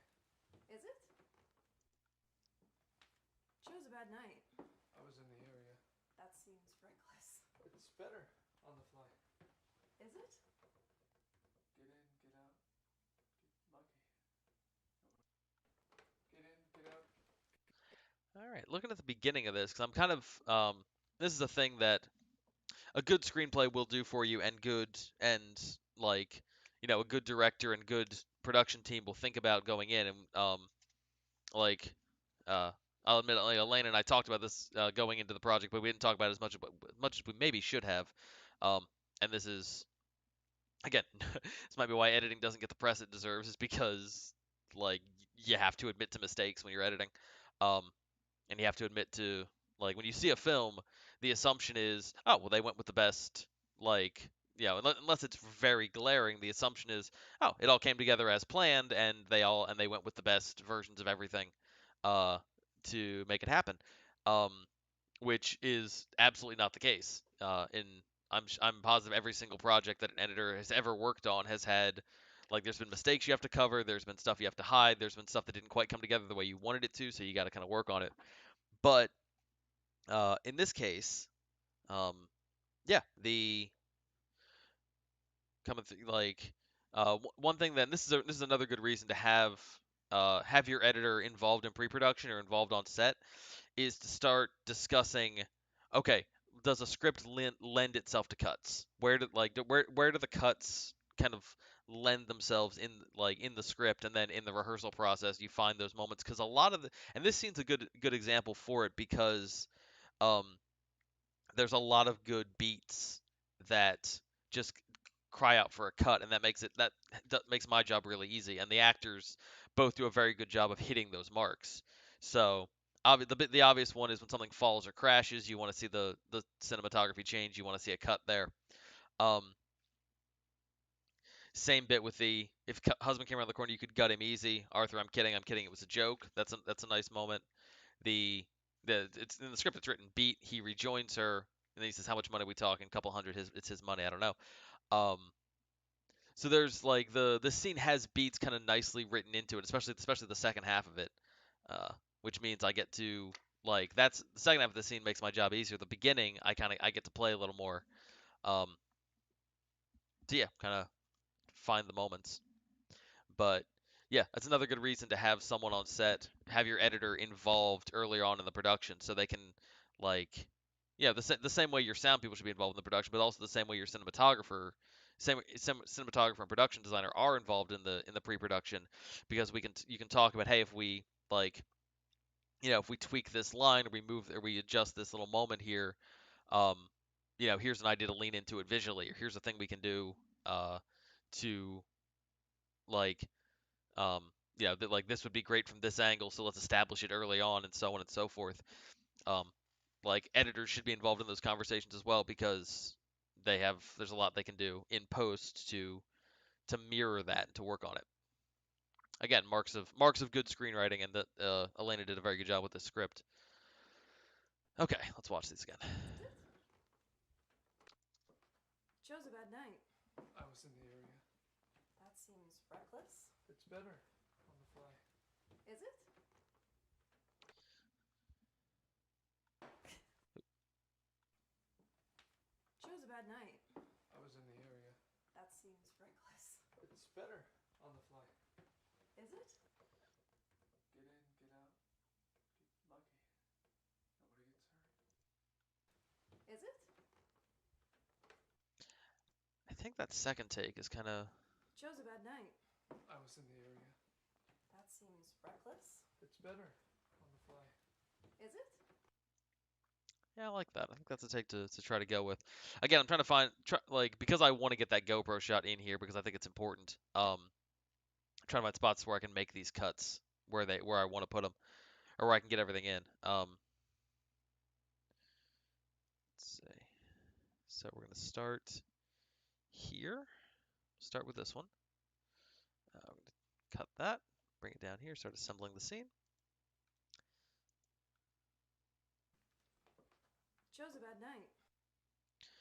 Is it? Chose a bad night. I was in the area. That seems reckless. It's better on the fly. Is it? Get in, get out, get lucky. Get in, get out. All right, looking at the beginning of this, because I'm kind of this is a thing that a good screenplay will do for you, and like a good director and good production team will think about going in, and like uh, I'll admit, like, Elaine and I talked about this going into the project, but we didn't talk about it as much as we maybe should have. Um, and this is again, this might be why editing doesn't get the press it deserves, is because like you have to admit to mistakes when you're editing. Um, and you have to admit to, like, when you see a film, the assumption is, oh well, they went with the best, like, unless it's very glaring, the assumption is, oh, it all came together as planned, and they went with the best versions of everything uh to make it happen. um which is absolutely not the case. I'm positive every single project that an editor has ever worked on has had, like, there's been mistakes you have to cover, there's been stuff you have to hide, there's been stuff that didn't quite come together the way you wanted it to, so you got to kind of work on it. But in this case, um, yeah, the coming th- like one thing, then this is another good reason to have your editor involved in pre-production or involved on set, is to start discussing, okay, does a script lend itself to cuts? Where do the cuts kind of lend themselves in the script, and then in the rehearsal process you find those moments, because a lot of the and this scene's a good example for it, because um there's a lot of good beats that just cry out for a cut, and that makes my job really easy, and the actors both do a very good job of hitting those marks. So the obvious one is when something falls or crashes, you want to see the cinematography change, you want to see a cut there. um Same bit with the, if husband came around the corner, you could gut him easy. Arthur, I'm kidding, it was a joke. That's a nice moment. The the it's in the script, it's written, beat, he rejoins her, and then he says, how much money are we talking? A couple hundred. It's his money, I don't know. um so there's, like, the scene has beats kind of nicely written into it, especially the second half of it, uh which means I get to, like, that's the second half of the scene makes my job easier. The beginning, I get to play a little more, um to, yeah, kind of find the moments. But yeah, that's another good reason to have someone on set, have your editor involved earlier on in the production, so they can, like, yeah, the same way your sound people should be involved in the production, but also the same way your cinematographer and production designer are involved in the pre-production, because you can talk about, hey, if we, like, if we tweak this line, or we move, or we adjust this little moment here, um, here's an idea to lean into it visually, or here's a thing we can do to, like, um, that, like, this would be great from this angle, so let's establish it early on, and so on and so forth. Um, like, editors should be involved in those conversations as well, because there's a lot they can do in post to mirror that and to work on it. Again, marks of good screenwriting, and that Elena did a very good job with the script. Okay, let's watch these again. Is it? Chose a bad night. I was in the area. That seems reckless. It's better on the fly. Is it? Chose a bad night. I was in the area. That seems reckless. It's better on the fly. Is it? Get in, get out, get lucky. Nobody gets hurt. Is it? I think that second take is kind of, Chose a bad night. I was in the area. That seems reckless. It's better on the fly. Is it? yeah, I like that. I think that's a take to try to go with. Again, I'm trying to like, because I want to get that GoPro shot in here, because I think it's important. I'm trying to find spots where I can make these cuts where I want to put them or where I can get everything in. Let's see. So we're gonna start here. Start with this one. I'm gonna cut that, bring it down here, start assembling the scene. Joe's a bad night. So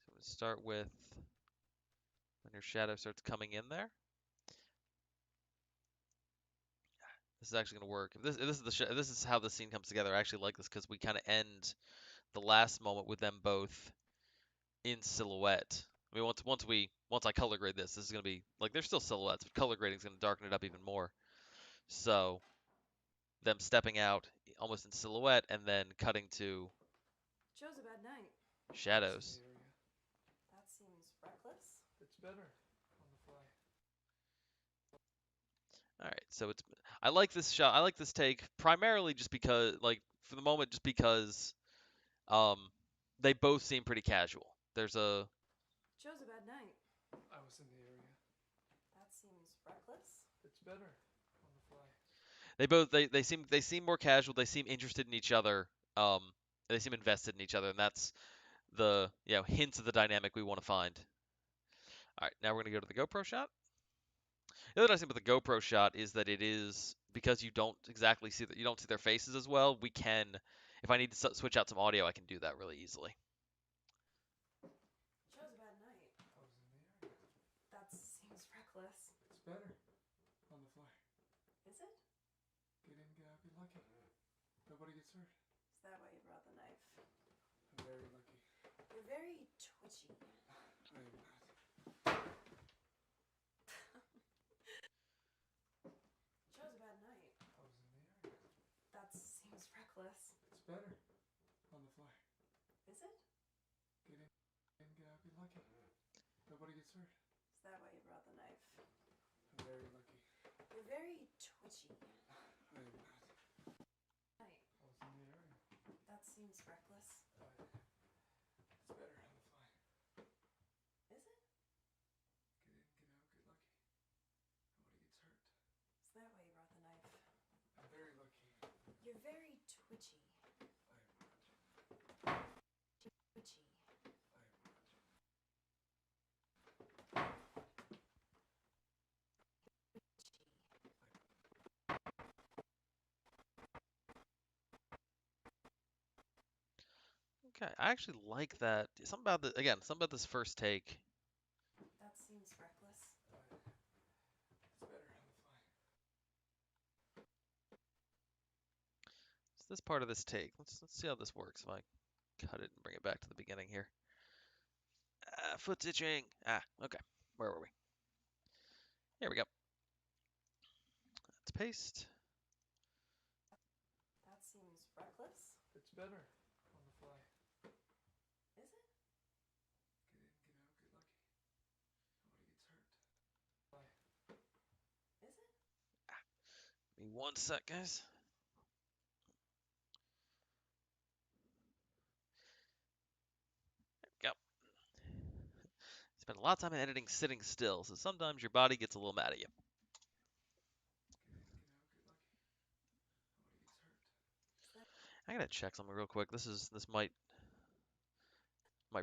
I'm gonna start with when your shadow starts coming in there. This is actually gonna work. If this is how the scene comes together. I actually like this because we kind of end the last moment with them both in silhouette. I mean, once I color grade this is gonna be like they're still silhouettes, but color grading is gonna darken it up even more. So them stepping out almost in silhouette and then cutting to Joe's a bad night. I was in shadows. the area. That seems reckless. It's better on the fly. All right, so it's I like this shot. I like this take primarily just because, like, for the moment, just because um they both seem pretty casual. There's a Joe's a bad night. I was in the area. That seems reckless. It's better on the fly. they seem more casual. They seem interested in each other. Um, they seem invested in each other, and that's the hints of the dynamic we want to find. All right, now we're gonna go to the GoPro shot. The other nice thing about the GoPro shot is that it is because you don't exactly see that you don't see their faces as well. We can, if I need to switch out some audio, I can do that really easily. Joe's a bad night. I was in the area. That seems reckless. It's better on the fly. Is it? Get in, get out, get lucky. Nobody gets hurt. Is that why you brought the knife? I'm very lucky. You're very twitchy. I am not. Joe's a bad night. I was in the area. That seems reckless. It's better on the fly. Is it? Get in, get out, get lucky. Nobody gets hurt. Is that why you brought the knife? I'm very lucky. You're very twitchy. I am not. Night. I was in the area. That seems reckless. It's better on the fly. Is it? Get in, get out, get lucky. Nobody gets hurt. Is that why you brought the knife? I'm very lucky. You're very twitchy. I am not. Twitchy. I am not. Okay, I actually like that. Something about something about this first take. That seems reckless. It's better on the fly. It's this part of this take. Let's see how this works. If I cut it and bring it back to the beginning here. Foot itching. Okay. Where were we? Here we go. Let's paste. That seems reckless. It's better on the fly. Is it? Get in, get out, get lucky. Nobody gets hurt. Fly. Is it? Give me 1 sec, guys. There we go. Spend a lot of time editing sitting still, so sometimes your body gets a little mad at you. Get in, get out, get lucky. Nobody gets hurt. I gotta check something real quick. This might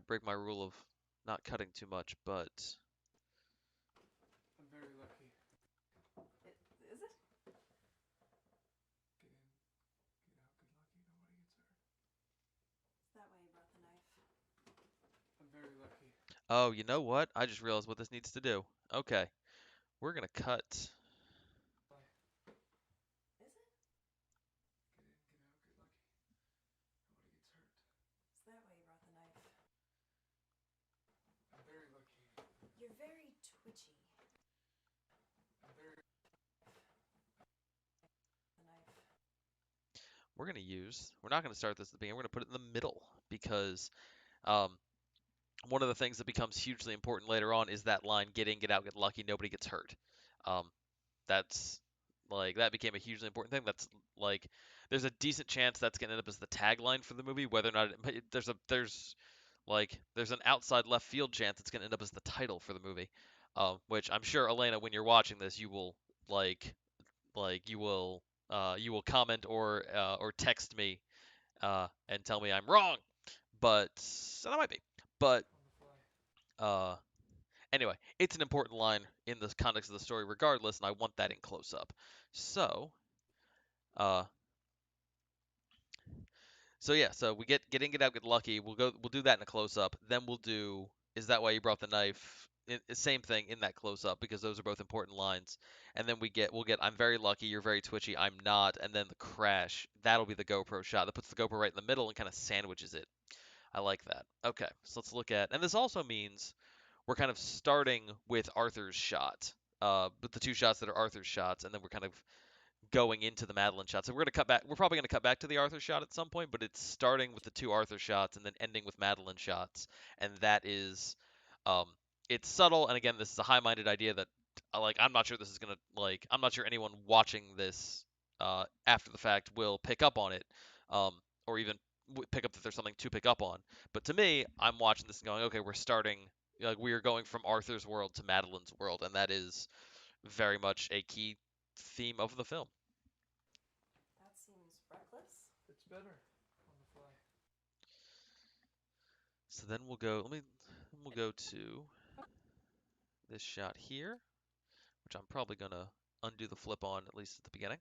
break my rule of not cutting too much, but I'm very lucky. Is it? Get in, get out, get lucky. Nobody gets hurt. Is that why you brought the knife? I'm very lucky. oh, you know what? I just realized what this needs to do. Okay, we're gonna cut. Fly. Is it? Get in, get out, get lucky. Nobody gets hurt. Is that why you brought the knife? I'm very lucky. You're very twitchy. I'm very. The knife. We're not gonna start this at the beginning. We're gonna put it in the middle because um, one of the things that becomes hugely important later on is that line: "Get in, get out, get lucky. Nobody gets hurt." Um, that's that became a hugely important thing. That's like there's a decent chance that's gonna end up as the tagline for the movie. Whether or not there's an outside left field chance it's gonna end up as the title for the movie. Which I'm sure Elena, when you're watching this, you will like you will comment or text me and tell me I'm wrong, but and I might be. But On the fly. uh, anyway, it's an important line in the context of the story, regardless, and I want that in close up. So, uh, so yeah, so we get in, get out, get lucky. We'll do that in a close up. Then we'll do is that why you brought the knife? Same thing in that close up because those are both important lines. And then we'll get I'm very lucky, you're very twitchy, I'm not, and then the crash. That'll be the GoPro shot that puts the GoPro right in the middle and kind of sandwiches it. I like that. Okay, so let's look at, and this also means we're kind of starting with Arthur's shot, with the two shots that are Arthur's shots, and then we're kind of going into the Madeline shot. So we're gonna cut back. We're probably gonna cut back to the Arthur shot at some point, but it's starting with the two Arthur shots and then ending with Madeline shots, and that is, um, it's subtle. And again, this is a high-minded idea that, like, I'm not sure this is gonna like, I'm not sure anyone watching this after the fact will pick up on it, or even pick up that there's something to pick up on. But to me, I'm watching this and going, okay, we're starting. Like we are going from Arthur's world to Madeline's world, and that is very much a key theme of the film. That seems reckless. It's better. On the fly. So then we'll go to this shot here, which I'm probably gonna undo the flip on at least at the beginning.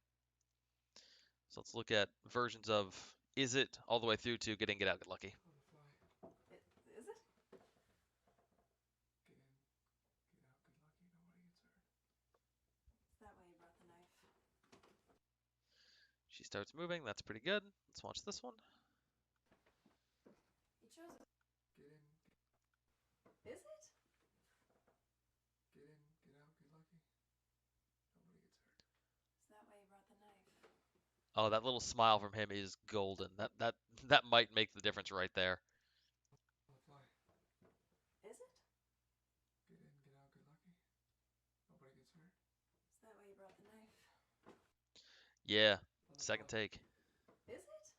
So let's look at versions of is it all the way through to get in, get out, get lucky. On the fly. Is it? Get in. Get out. Get lucky. Nobody gets hurt. Is that why you brought the knife? She starts moving, that's pretty good. Let's watch this one. You chose it. Get in. Is it? Get in. Get out. Get lucky. Nobody gets hurt. Is that why you brought the knife? Oh, that little smile from him is golden. That might make the difference right there. On the fly. Is it? Get in. Get out. Get lucky. Nobody gets hurt. Is that why you brought the knife? Yeah, On the second fly. take. Is it?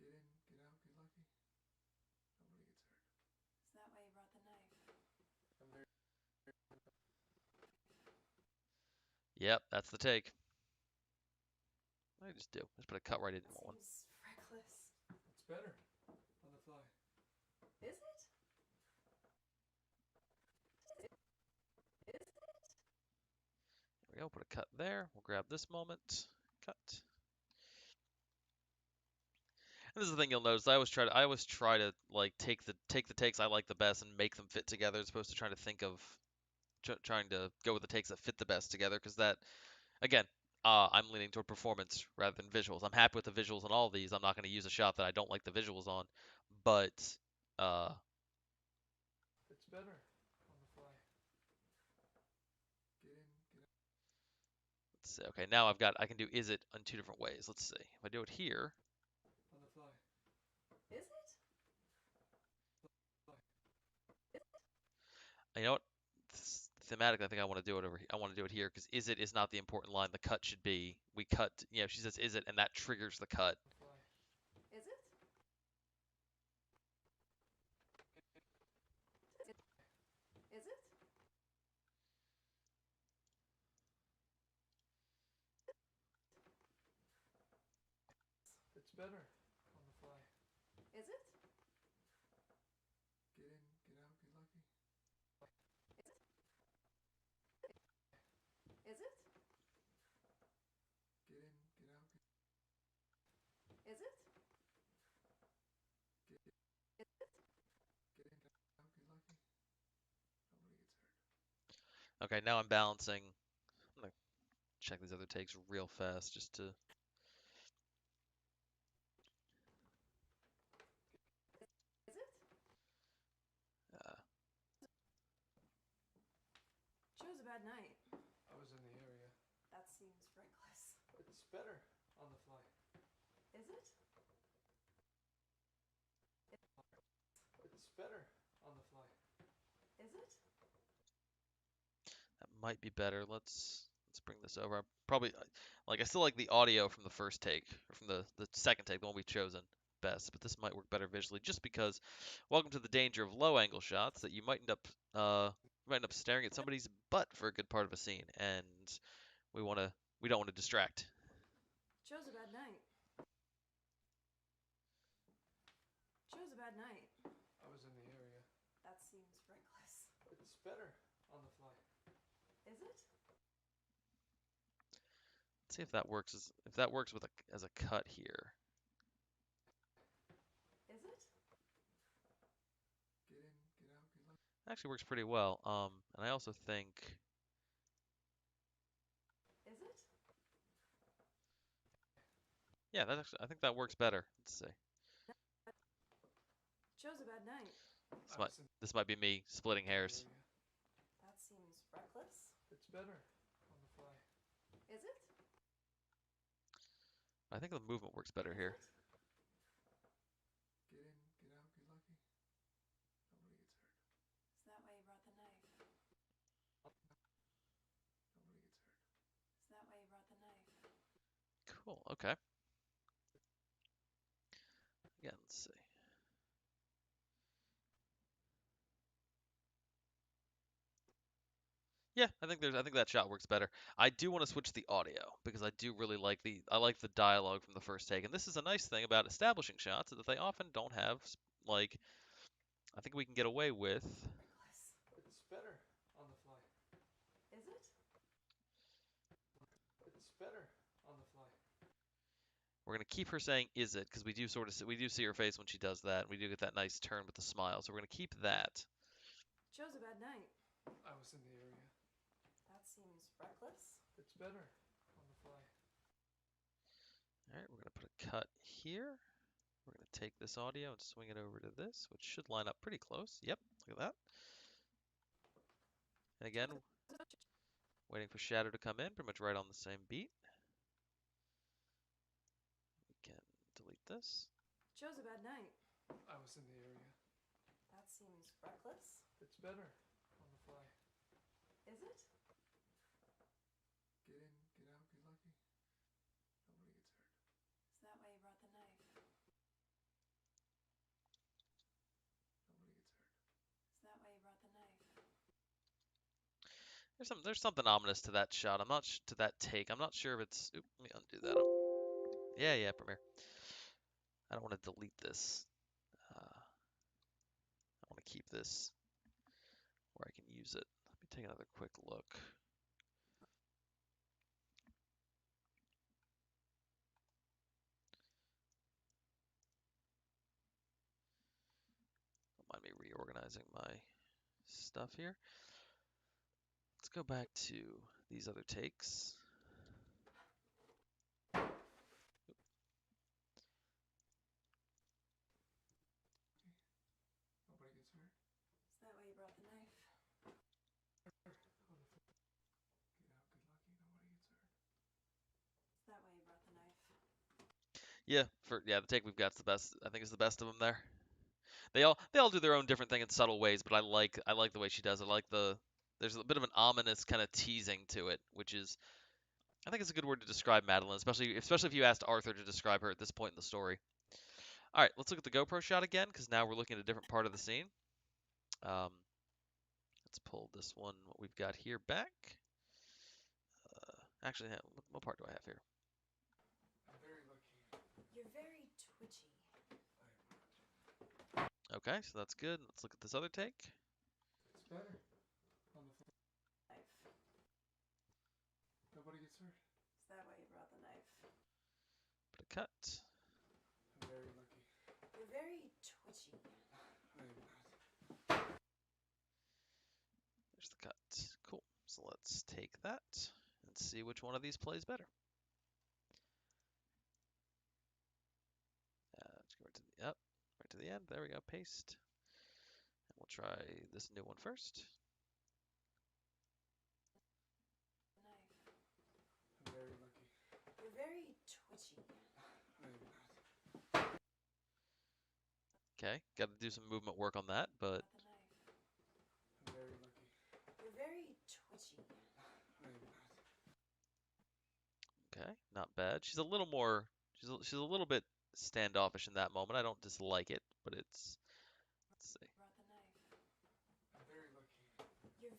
Get in. Get out. Get lucky. Nobody gets hurt. Is that why you brought the knife? I'm very. Yep, that's the take. What did I just do? I just put a cut right in That one. seems reckless. It's better. On the fly. Is it? Is it? There we go. Put a cut there. We'll grab this moment. Cut. And this is the thing you'll notice. I always try to like take the takes I like the best and make them fit together, as opposed to trying to think of trying to go with the takes that fit the best together. Because that again, I'm leaning toward performance rather than visuals. I'm happy with the visuals on all of these. I'm not going to use a shot that I don't like the visuals on, but uh, It's better. On the fly. Get in. Get out. let's see. Okay, now I can do is it in two different ways. Let's see. If I do it here, On the fly. Is it? Fly. you know what? Thematically, I think I want to do it over. I want to do it here because is it is not the important line. The cut should be we cut. You know, she says is it, and that triggers the cut. On the fly. Is it? Is it? It's better. On the fly. Is it? Get in. Get out. Get lucky. Is it? Get in. Get out. Is it? Get in. Is it? Get in. Get out. Get lucky. Nobody gets hurt. Okay, now I'm balancing. I'm gonna check these other takes real fast just to. Is it? Uh, Chose a bad night. I was in the area. That seems reckless. It's better. On the fly. Is it? It's better. On the fly. Is it? that might be better. Let's bring this over. Probably like I still like the audio from the first take or from the second take, the one we've chosen best, but this might work better visually just because welcome to the danger of low angle shots that you might end up might end up staring at somebody's butt for a good part of a scene, and we want to we don't want to distract. Chose a bad night. Chose a bad night. I was in the area. That seems reckless. It's better on the fly. Is it? Let's see if that works with as a cut here. Is it? Get in, get out, get lucky. Actually works pretty well. And I also think, Is it? yeah, I think that works better. Let's see. Chose a bad night. This might this might be me splitting hairs. That seems reckless. It's better on the fly. Is it? I think the movement works better here. Get in, get out, get lucky. Nobody gets hurt. Is that why you brought the knife? Nobody gets hurt. Is that why you brought the knife? Cool. Okay. Again, let's see. Yeah, I think that shot works better. I do want to switch the audio because I do really like the dialogue from the first take, and this is a nice thing about establishing shots is that they often don't have like I think we can get away with. Reckless. It's better on the fly. Is it? It's better on the fly. We're gonna keep her saying "is it" because we do see her face when she does that, and we do get that nice turn with the smile. So we're gonna keep that. Chose a bad night. I was in the area. That seems reckless. It's better on the fly. All right, we're gonna put a cut here. We're gonna take this audio and swing it over to this, which should line up pretty close. Yep, look at that. And again, waiting for Shadow to come in, pretty much right on the same beat. We can delete this. Chose a bad night. I was in the area. That seems reckless. It's better on the fly. Is it? Get in, get out, get lucky. Nobody gets hurt. Is that why you brought the knife? Nobody gets hurt. Is that why you brought the knife? There's something ominous to that shot. To that take. I'm not sure if it's. Oop, let me undo that. Yeah, Premiere. I don't want to delete this. I want to keep this where I can use it. Let me take another quick look. Don't mind me reorganizing my stuff here. Let's go back to these other takes. Nobody gets hurt. Is that why you brought the knife? Get out, get lucky. Nobody gets hurt. Is that why you brought the knife? Yeah, the take we've got's the best. I think is the best of them there. They all do their own different thing in subtle ways, but I like the way she does it. I like there's a bit of an ominous kind of teasing to it, which is I think it's a good word to describe Madeline, especially if you asked Arthur to describe her at this point in the story. All right, let's look at the GoPro shot again because now we're looking at a different part of the scene. Let's pull this one, what we've got here, back. Actually, what part do I have here? I'm very lucky. You're very twitchy. I am not. Okay, so that's good. Let's look at this other take. It's better on the fly. Knife. Nobody gets hurt. Is that why you brought the knife? Put a cut. I'm very lucky. You're very twitchy. I am not. There's the cut. Cool. So let's take that and see which one of these plays better. Let's go right to the right to the end. There we go. Paste. And we'll try this new one first. The knife. I'm very lucky. You're very twitchy. I am not. Okay, got to do some movement work on that, but Brought the knife. I'm very lucky. You're very twitchy. I am not. okay, not bad. She's a little more. She's a little bit standoffish in that moment. I don't dislike it, but it's. Let's see. Brought the knife. I'm very lucky. You're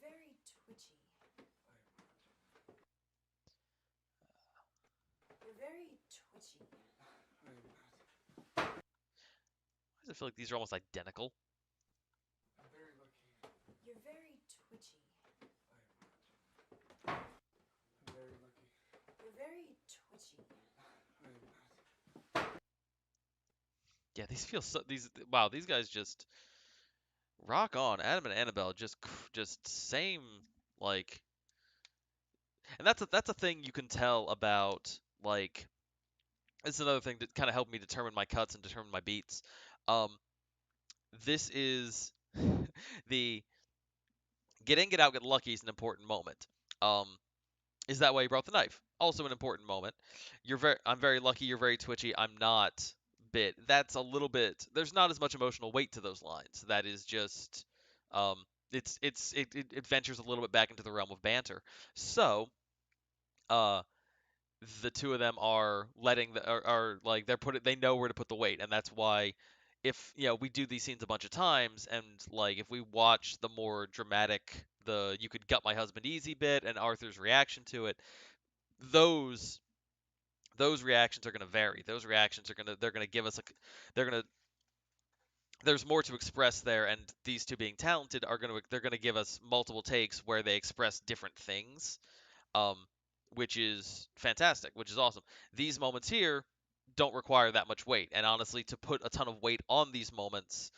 twitchy. I am not. Why does it feel like these are almost identical? I'm very lucky. You're very twitchy. I am not. I'm very lucky. You're very twitchy. I am not. Yeah, these feel so. Wow, these guys just rock on. Adam and Annabelle just same like, and that's a thing you can tell about like. This is another thing that kind of helped me determine my cuts and determine my beats. Um, this is the get in, get out, get lucky is an important moment. Um, is that why you brought the knife? Also an important moment. I'm very lucky. You're very twitchy. I'm not. Bit. That's a little bit. There's not as much emotional weight to those lines. That is just. Um, it ventures a little bit back into the realm of banter. So, uh, the two of them are letting are like they know where to put the weight, and that's why if we do these scenes a bunch of times, and like if we watch the more dramatic, the you could gut my husband easy bit and Arthur's reaction to it, those those reactions are going to vary. Those reactions are going to they're going to give us a they're going to there's more to express there, and these two being talented are going to they're going to give us multiple takes where they express different things, um, which is fantastic, which is awesome. These moments here don't require that much weight, and honestly, to put a ton of weight on these moments,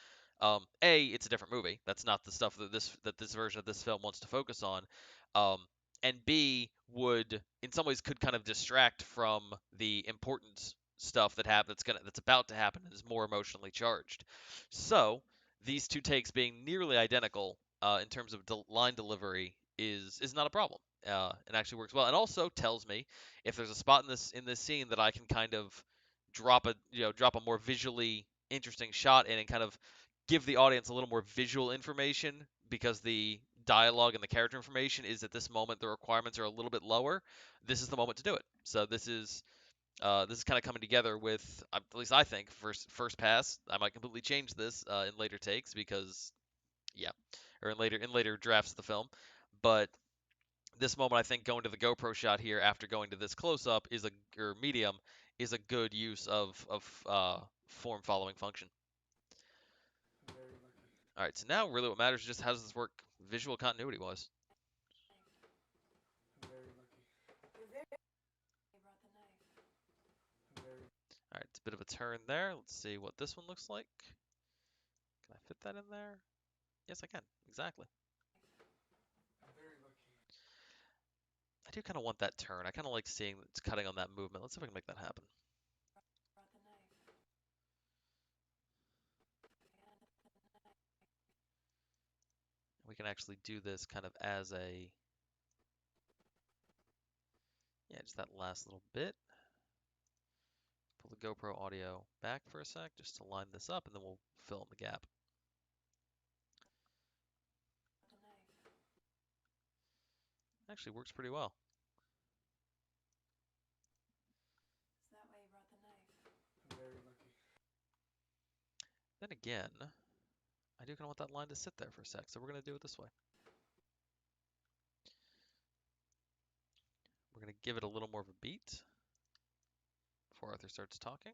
it's a different movie. That's not the stuff that this version of this film wants to focus on, um, and B would in some ways could kind of distract from the important stuff that's about to happen and is more emotionally charged. So these two takes being nearly identical in terms of line delivery is not a problem. It actually works well, and also tells me if there's a spot in this scene that I can kind of drop a more visually interesting shot in and kind of give the audience a little more visual information because the dialogue and the character information is at this moment the requirements are a little bit lower. This is the moment to do it. So this is kind of coming together with at least I think first pass. I might completely change this in later takes because yeah, or in later drafts of the film, but this moment, I think going to the GoPro shot here after going to this close up or medium is a good use of form following function. I'm very lucky. All right, so now really what matters is just how does this work visual continuity wise. I'm very lucky. You're very. I brought the knife. I'm very. All right, it's a bit of a turn there. Let's see what this one looks like. Can I fit that in there? Yes, I can. Exactly. I'm very lucky. I do kind of want that turn. I kind of like seeing it's cutting on that movement. Let's see if I can make that happen. Brought the knife. We can actually do this kind of as just that last little bit. Pull the GoPro audio back for a sec just to line this up, and then we'll fill in the gap. The knife. Actually works pretty well. Is that why you brought the knife? I'm very lucky. Then again, I do kind of want that line to sit there for a sec, so we're going to do it this way. We're going to give it a little more of a beat before Arthur starts talking.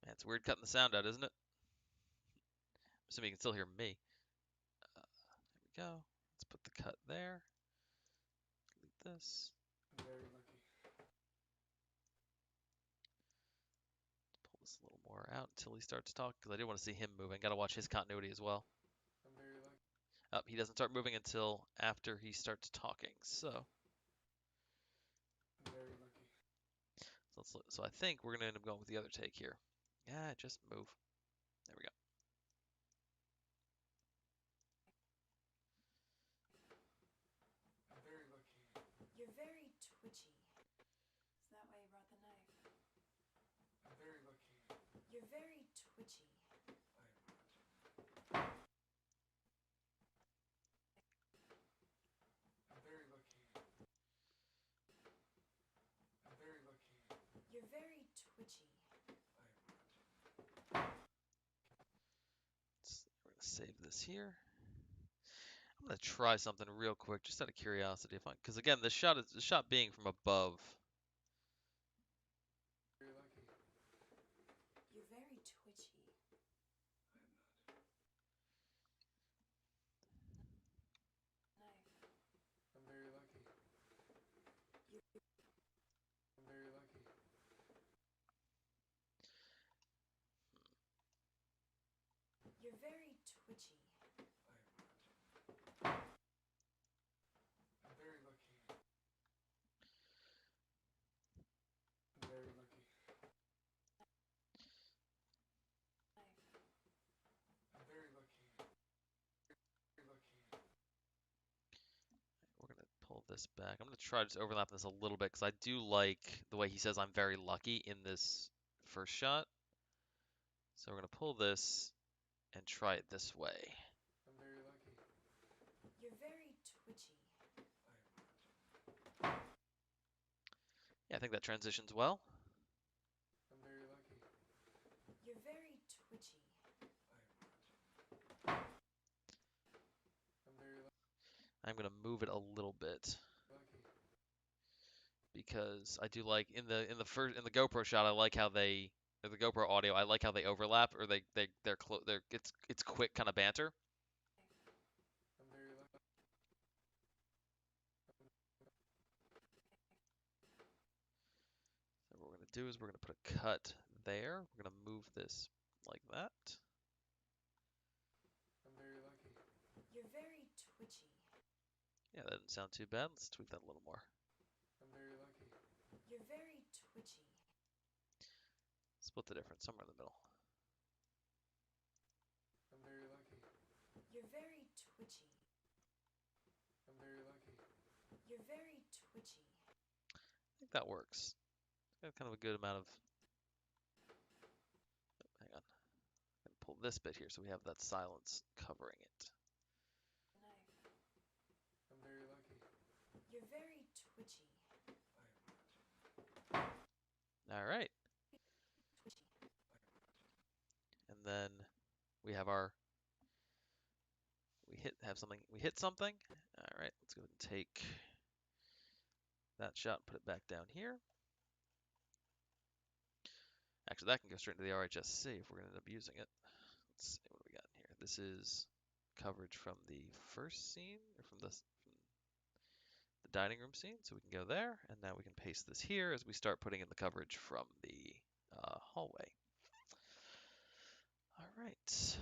Man, it's weird cutting the sound out, isn't it? I'm assuming you can still hear me. There we go. Let's put the cut there. Delete this. I'm very lucky. Pull this a little more out until he starts talking, because I do want to see him moving. Got to watch his continuity as well. I'm very lucky. He doesn't start moving until after he starts talking, so I'm very lucky. so I think we're going to end up going with the other take here. Yeah, just move. There we go. I'm very lucky. You're very twitchy. Is that why you brought the knife? I'm very lucky. You're very twitchy. I am not. I'm very lucky. I'm very lucky. You're very twitchy. I am not. save this here. I'm gonna try something real quick, just out of curiosity, because again, the shot being from above. Very lucky. You're very twitchy. Knife. I'm very lucky. You're I'm very lucky. very twitchy. I'm very lucky. I'm very lucky. Knife. I'm very lucky. Very lucky. We're gonna pull this back. I'm gonna try to overlap this a little bit because I do like the way he says I'm very lucky in this first shot. So we're gonna pull this and try it this way. I'm very lucky. You're very twitchy. Yeah, I think that transitions well. I'm very lucky. You're very twitchy. I'm very I'm gonna move it a little bit lucky. because I do like in the GoPro shot. I like how they or the GoPro audio. I like how they overlap or they're it's quick kind of banter. I'm very lucky. So what we're gonna do is we're gonna put a cut there. We're gonna move this like that. I'm very lucky. You're very twitchy. Yeah, that didn't sound too bad. Let's tweak that a little more. I'm very lucky. You're very twitchy. Split the difference somewhere in the middle. I'm very lucky. You're very twitchy. I'm very lucky. You're very twitchy. I think that works. Got kind of a good amount of. Oh, hang on. I'm gonna pull this bit here so we have that silence covering it. Knife. I'm very lucky. You're very twitchy. All right, Twitchy. and then we have our. We hit something. All right, let's go ahead and take that shot and put it back down here. Actually, that can go straight into the RHSC if we're gonna end up using it. Let's see what do we got in here. This is coverage from the first scene or from the dining room scene, so we can go there, and now we can paste this here as we start putting in the coverage from the hallway. All right.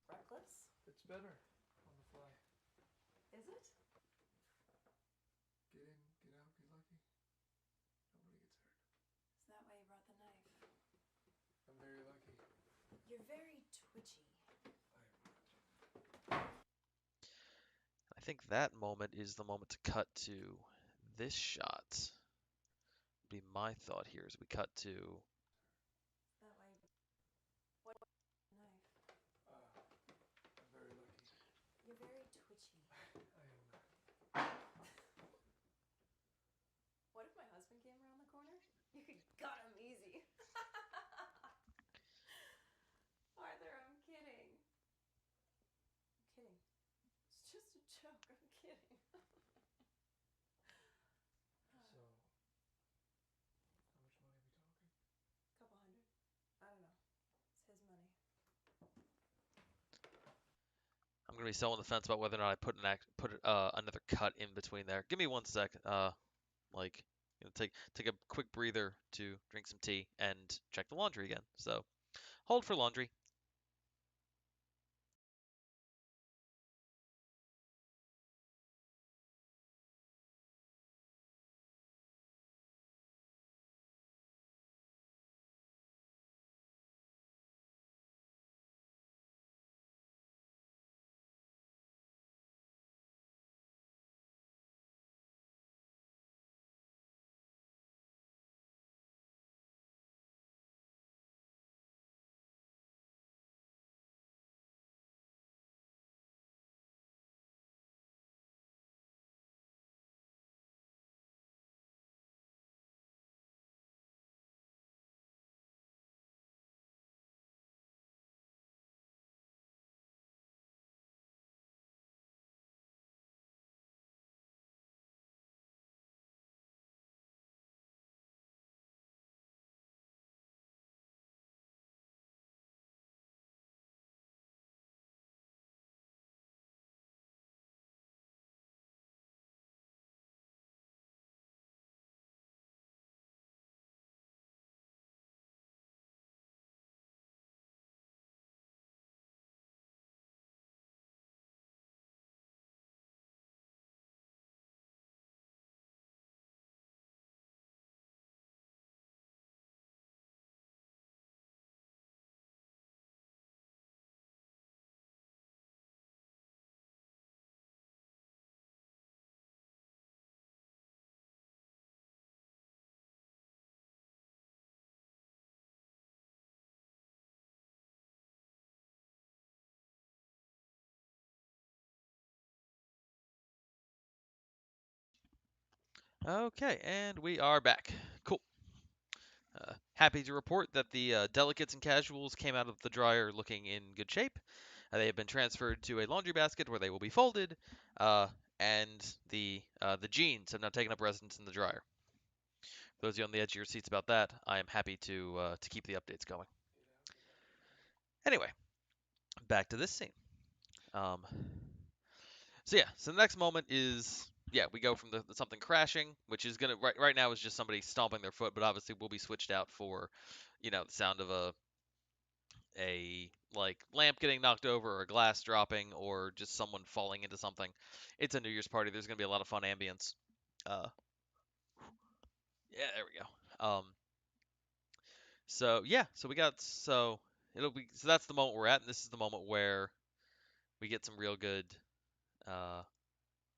Reckless? It's better on the fly. Is it? Get in, get out, get lucky. Nobody gets hurt. Is that why you brought the knife? I'm very lucky. You're very twitchy. I think that moment is the moment to cut to this shot. Would be my thought here as we cut to. Is that why you what knife? I'm very lucky. You're very twitchy. I am not. What if my husband came around the corner? You got him easy. Arthur, I'm kidding. I'm kidding. It's just a joke. I'm kidding. So, how much money are we talking? Couple hundred. I don't know. It's his money. I'm gonna be so on the fence about whether or not I put another cut in between there. Give me 1 sec. Like, take a quick breather to drink some tea and check the laundry again. So, hold for laundry. Okay, and we are back. Cool. Happy to report that the delegates and casuals came out of the dryer looking in good shape. They have been transferred to a laundry basket where they will be folded, uh, and the jeans have now taken up residence in the dryer. For those of you on the edge of your seats about that, I am happy to keep the updates going. Anyway, back to this scene. Um, so the next moment is we go from the something crashing, which is gonna right now is just somebody stomping their foot, but obviously will be switched out for, the sound of a like lamp getting knocked over or a glass dropping or just someone falling into something. It's a New Year's party. There's gonna be a lot of fun ambience. Uh, yeah, there we go. So we got so that's the moment we're at, and this is the moment where we get some real good. Uh,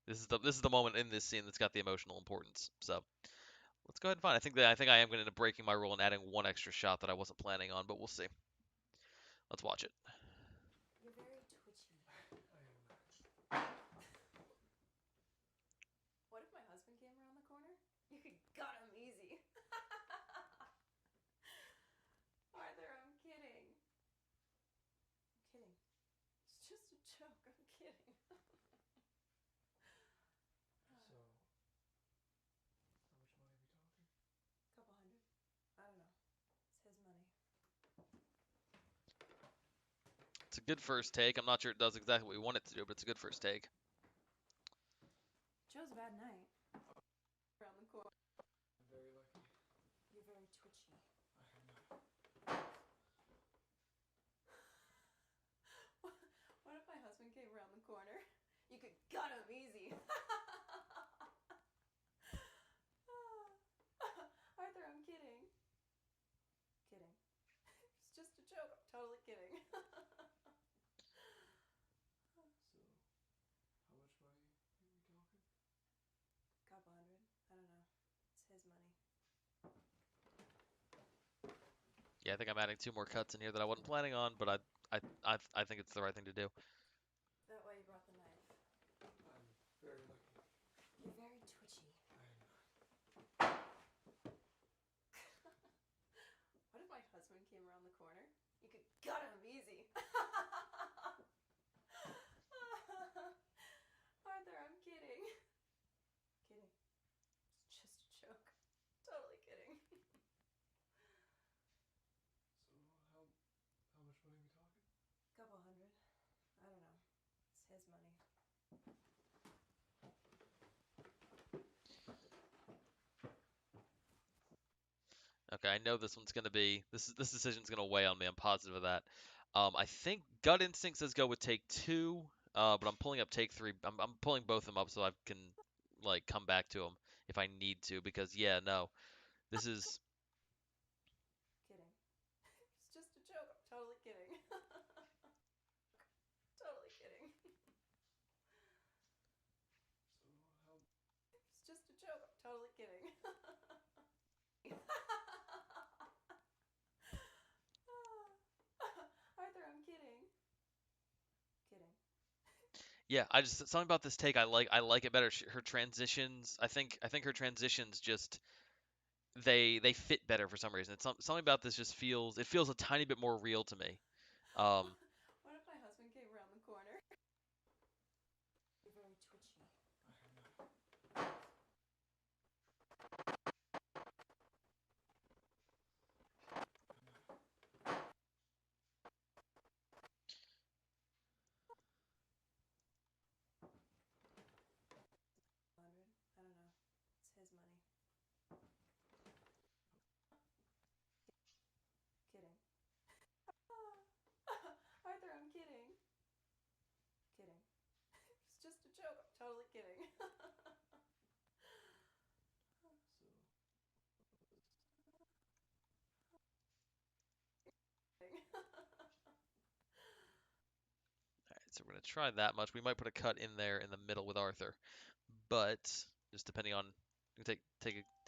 this is the moment in this scene that's got the emotional importance. So let's go ahead and find. I think I am going to end up breaking my rule and adding one extra shot that I wasn't planning on, but we'll see. Let's watch it. You're very twitchy. I am. What if my husband came around the corner? You could gut him easy. Arthur, I'm kidding. I'm kidding. It's just a joke. I'm kidding. So, how much money are we talking? Couple hundred. I don't know. It's his money. It's a good first take. I'm not sure it does exactly what we want it to do, but it's a good first take. Joe's a bad night. Around the corner. I'm very lucky. You're very twitchy. I am not. What if my husband came around the corner? You could gut him easy. Arthur, I'm kidding. Kidding. It's just a joke. I'm totally kidding. So, how much money are we talking? Couple hundred. I don't know. It's his money. Yeah, I think I'm adding two more cuts in here that I wasn't planning on, but I think it's the right thing to do. That way you brought the knife. I'm very lucky. You're very twitchy. I am not. What if my husband came around the corner? You could gut him easy. Arthur, I'm kidding. Kidding. It's just a joke. Totally kidding. So, how much money are we talking? Couple hundred. I don't know. It's his money. Okay, I know this one's gonna be this decision's gonna weigh on me. I'm positive of that. I think gut instinct says go with take two, but I'm pulling up take three. I'm pulling both of them up so I can like come back to them if I need to because yeah, no, this is Kidding. It's just a joke. I'm totally kidding. Totally kidding. So, It's just a joke. I'm totally kidding. Arthur, I'm kidding. Kidding. yeah. I just something about this take I like it better. Her transitions I think her transitions just they fit better for some reason. It's something about this just feels a tiny bit more real to me. Um, What if my husband came around the corner? You're very twitchy. I am not. Hundred. I don't know. It's his money. Kidding. Arthur, I'm kidding. Kidding. It's just a joke. I'm totally kidding. Alright, so we're gonna try that much. We might put a cut in there in the middle with Arthur, but just depending on take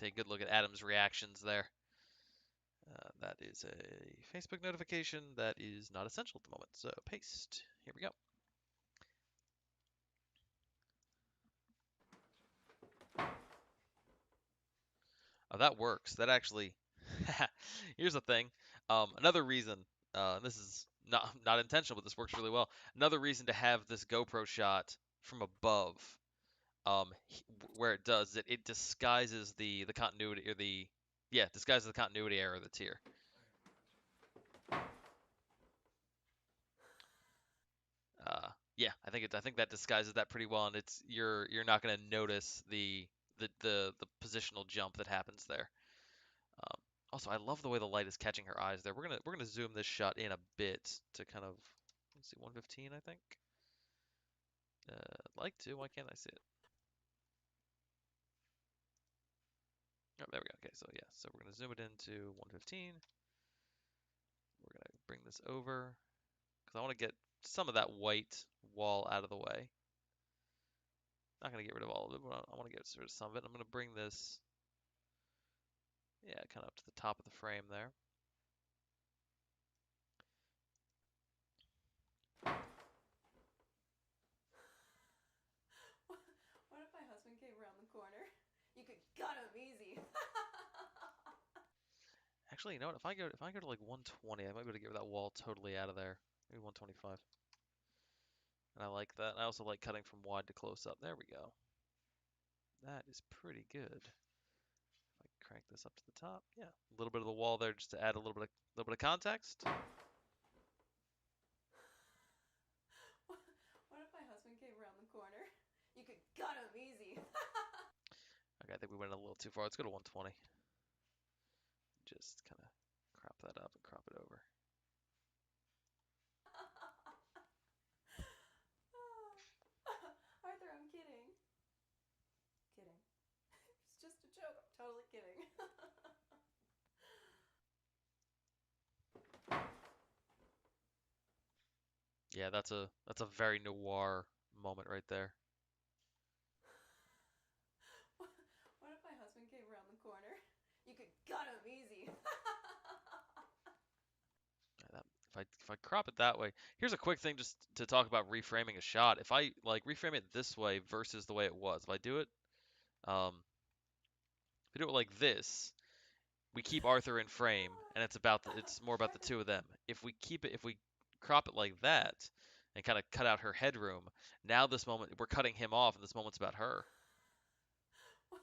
a good look at Adam's reactions there. That is a Facebook notification that is not essential at the moment. So paste. Here we go. That works. That actually. Here's the thing. Another reason, and this is not intentional, but this works really well. Another reason to have this GoPro shot from above, where it does it, it disguises the continuity or the yeah disguises the continuity error that's here. Yeah, I think that disguises that pretty well, and you're not gonna notice the positional jump that happens there. Um, Also, I love the way the light is catching her eyes there. We're gonna zoom this shot in a bit to kind of let's see 115 I think. I'd like to. Why can't I see it? Oh, there we go. Okay, so yeah, so we're gonna zoom it into 115. We're gonna bring this over because I want to get some of that white wall out of the way. Not gonna get rid of all of it, but I want to get rid of some of it. I'm gonna bring this, yeah, kind of up to the top of the frame there. What if my husband came around the corner? You could gut him easy. Actually, you know what? If I go to like 120, I might be able to get that wall totally out of there. Maybe 125. And I like that. I also like cutting from wide to close up. There we go. That is pretty good. If I crank this up to the top, yeah, a little bit of the wall there just to add a little bit of context. What if my husband came around the corner? You could gut him easy. Okay, I think we went a little too far. Let's go to 120. Just kind of crop that up and crop it over. Arthur, I'm kidding. Kidding. It's just a joke. I'm totally kidding. Yeah, that's a very noir moment right there. What if my husband came around the corner? You could gut him easy. If I crop it that way, here's a quick thing just to talk about reframing a shot. If I like reframe it this way versus the way it was, if I do it, um, if I do it like this, we keep Arthur in frame, and it's more about the two of them. If we crop it like that, and kind of cut out her headroom, now this moment we're cutting him off, and this moment's about her. What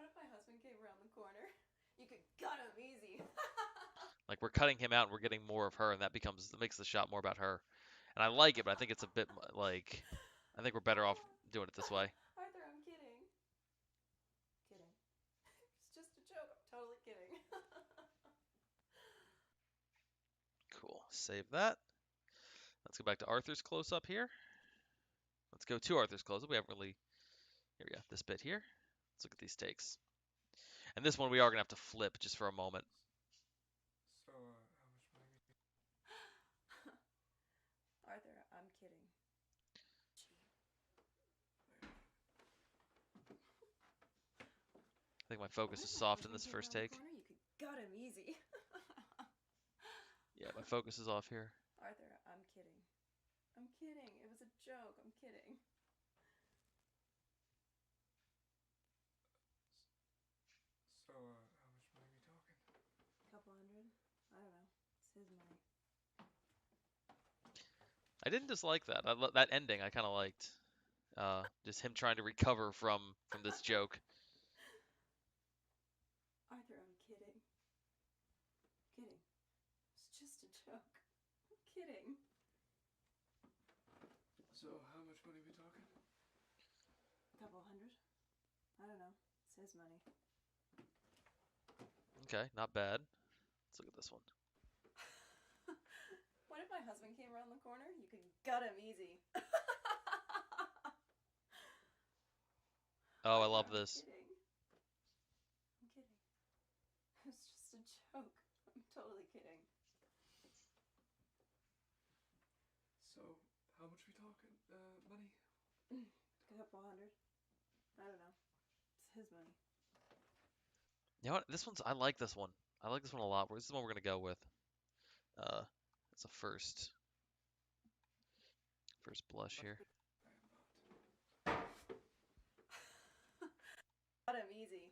if my husband came around the corner? You could gut him easy. Like we're cutting him out, and we're getting more of her, and that makes the shot more about her. And I like it, but I think it's a bit like I think we're better off doing it this way. Arthur, I'm kidding. Kidding. It's just a joke. I'm totally kidding. Cool. Save that. Let's go back to Arthur's close up here. Let's go to Arthur's close up. We haven't really. Here we go. This bit here. Let's look at these takes. And this one we are gonna have to flip just for a moment. So, how much money? Arthur, I'm kidding. I think my focus is soft in this first take. Corner, you could gut him easy. Yeah, my focus is off here. Arthur, I'm kidding. I'm kidding. It was a joke. I'm kidding. So, how much money we talking? Couple hundred? I don't know. It's his money. I didn't dislike that. That ending I kind of liked. Just him trying to recover from this joke. Arthur, I'm kidding. Kidding. It's just a joke. I'm kidding. So, how much money we talking? Couple hundred? I don't know. It's his money. Okay, not bad. Let's look at this one. What if my husband came around the corner? You could gut him easy. Oh, I Arthur, love I'm this. kidding. I'm kidding. It's just a joke. I'm totally kidding. So, how much we talking? Money? A couple hundred? I don't know. It's his money. You know what? I like this one. I like this one a lot. This is the one we're gonna go with. It's a first blush here. Got him easy.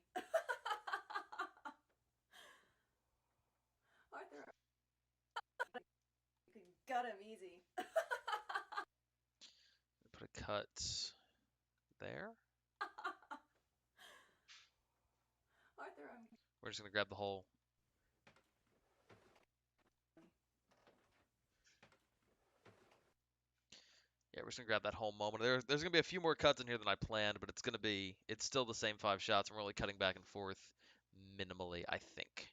got him easy. Put a cut there. Arthur, I'm. We're just gonna grab the whole. Yeah, we're just gonna grab that whole moment. There's gonna be a few more cuts in here than I planned, but it's still the same 5 shots, and we're only cutting back and forth minimally, I think.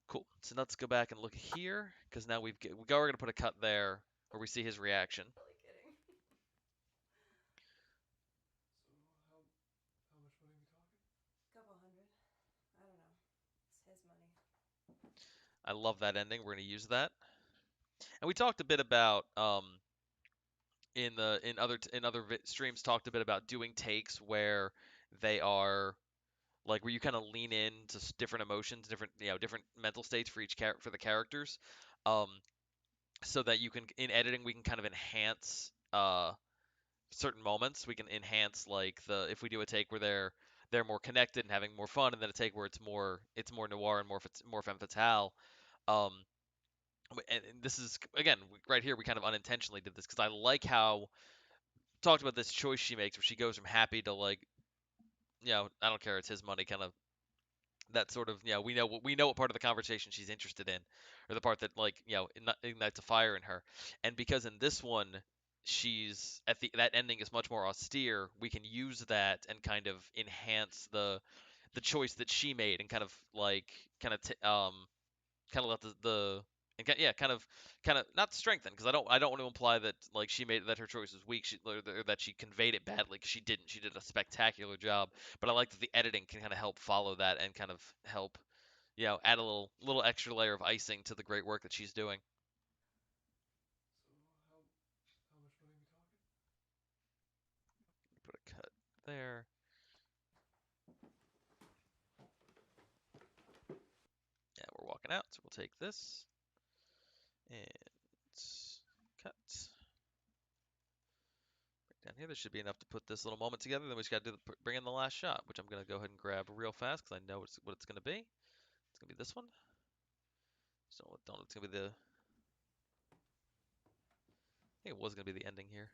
Cool. So let's go back and look here, because now we're gonna put a cut there where we see his reaction. Really kidding. So how much money are we talking? Couple hundred. I don't know. It's his money. I love that ending. We're gonna use that. And we talked a bit about in other streams talked a bit about doing takes where they are like where you kind of lean into different emotions, different mental states for for the characters, um, so that you can in editing we can kind of enhance certain moments. We can enhance like if we do a take where they're more connected and having more fun, and then a take where it's more noir and more femme fatale. Um, and this is again right here we kind of unintentionally did this because I like how talked about this choice she makes where she goes from happy to like I don't care, it's his money kind of that sort of we know what part of the conversation she's interested in, or the part that like ignites a fire in her. And because in this one she's at that ending is much more austere, we can use that and kind of enhance the choice that she made and kind of let the and yeah, kind of not strengthen, because I don't want to imply that like she made that her choice was weak, or that she conveyed it badly, because she didn't. She did a spectacular job, but I like that the editing can kind of help follow that and kind of help add a little extra layer of icing to the great work that she's doing. So how much money are we talking? Put a cut there. Yeah, we're walking out, so we'll take this and cut. Down here, there should be enough to put this little moment together. Then we just got to bring in the last shot, which I'm going to go ahead and grab real fast because I know what it's going to be. It's going to be this one. So it's going to be the. I think it was going to be the ending here.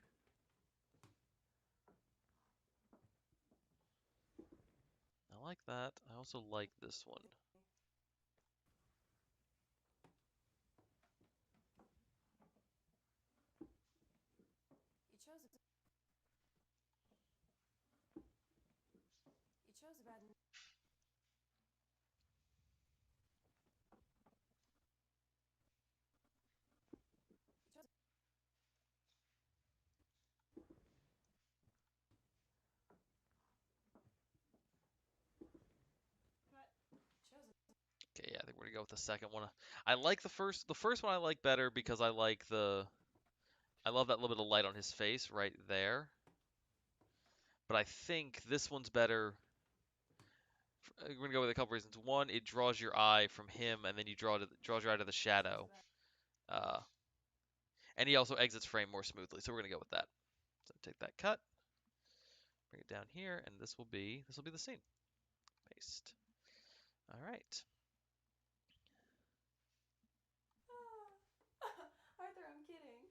I like that. I also like this one. You chose a bad. Okay, yeah, I think we're gonna go with the second one. I like the first. The first one I like better because I like I love that little bit of light on his face right there. But I think this one's better. We're gonna go with a couple reasons. One, it draws your eye from him, and then draws your eye to the shadow. Uh, and he also exits frame more smoothly. So we're gonna go with that. So take that cut, bring it down here, and this will be the scene. Paste. All right. Arthur, I'm kidding.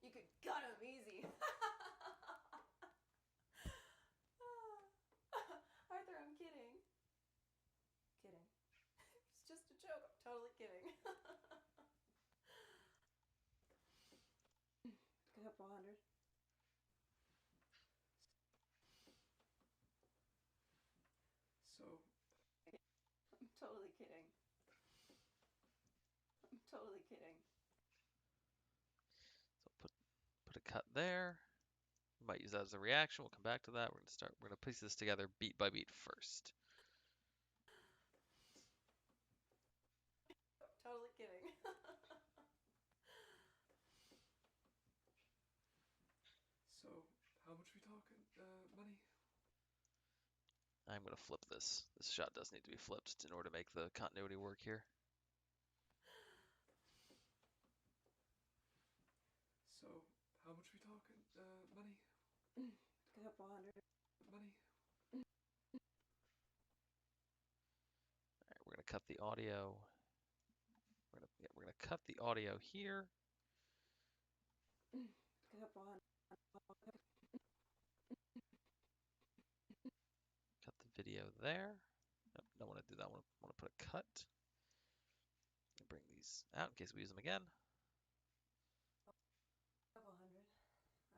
You could cut him easy. Arthur, I'm kidding. Kidding. It's just a joke. I'm totally kidding. A couple hundred. So I'm totally kidding. I'm totally kidding. So put a cut there. We might use that as a reaction. We'll come back to that. We're gonna piece this together beat by beat first. Totally kidding. so how much are we talking? Money? I'm gonna flip this. This shot does need to be flipped in order to make the continuity work here. So how much are we talking? Money? A couple hundred. Money? Alright, we're gonna cut the audio. Yeah, we're gonna cut the audio here. Cut the video there. Nope, don't want to do that. I want to put a cut. And bring these out in case we use them again. Couple hundred.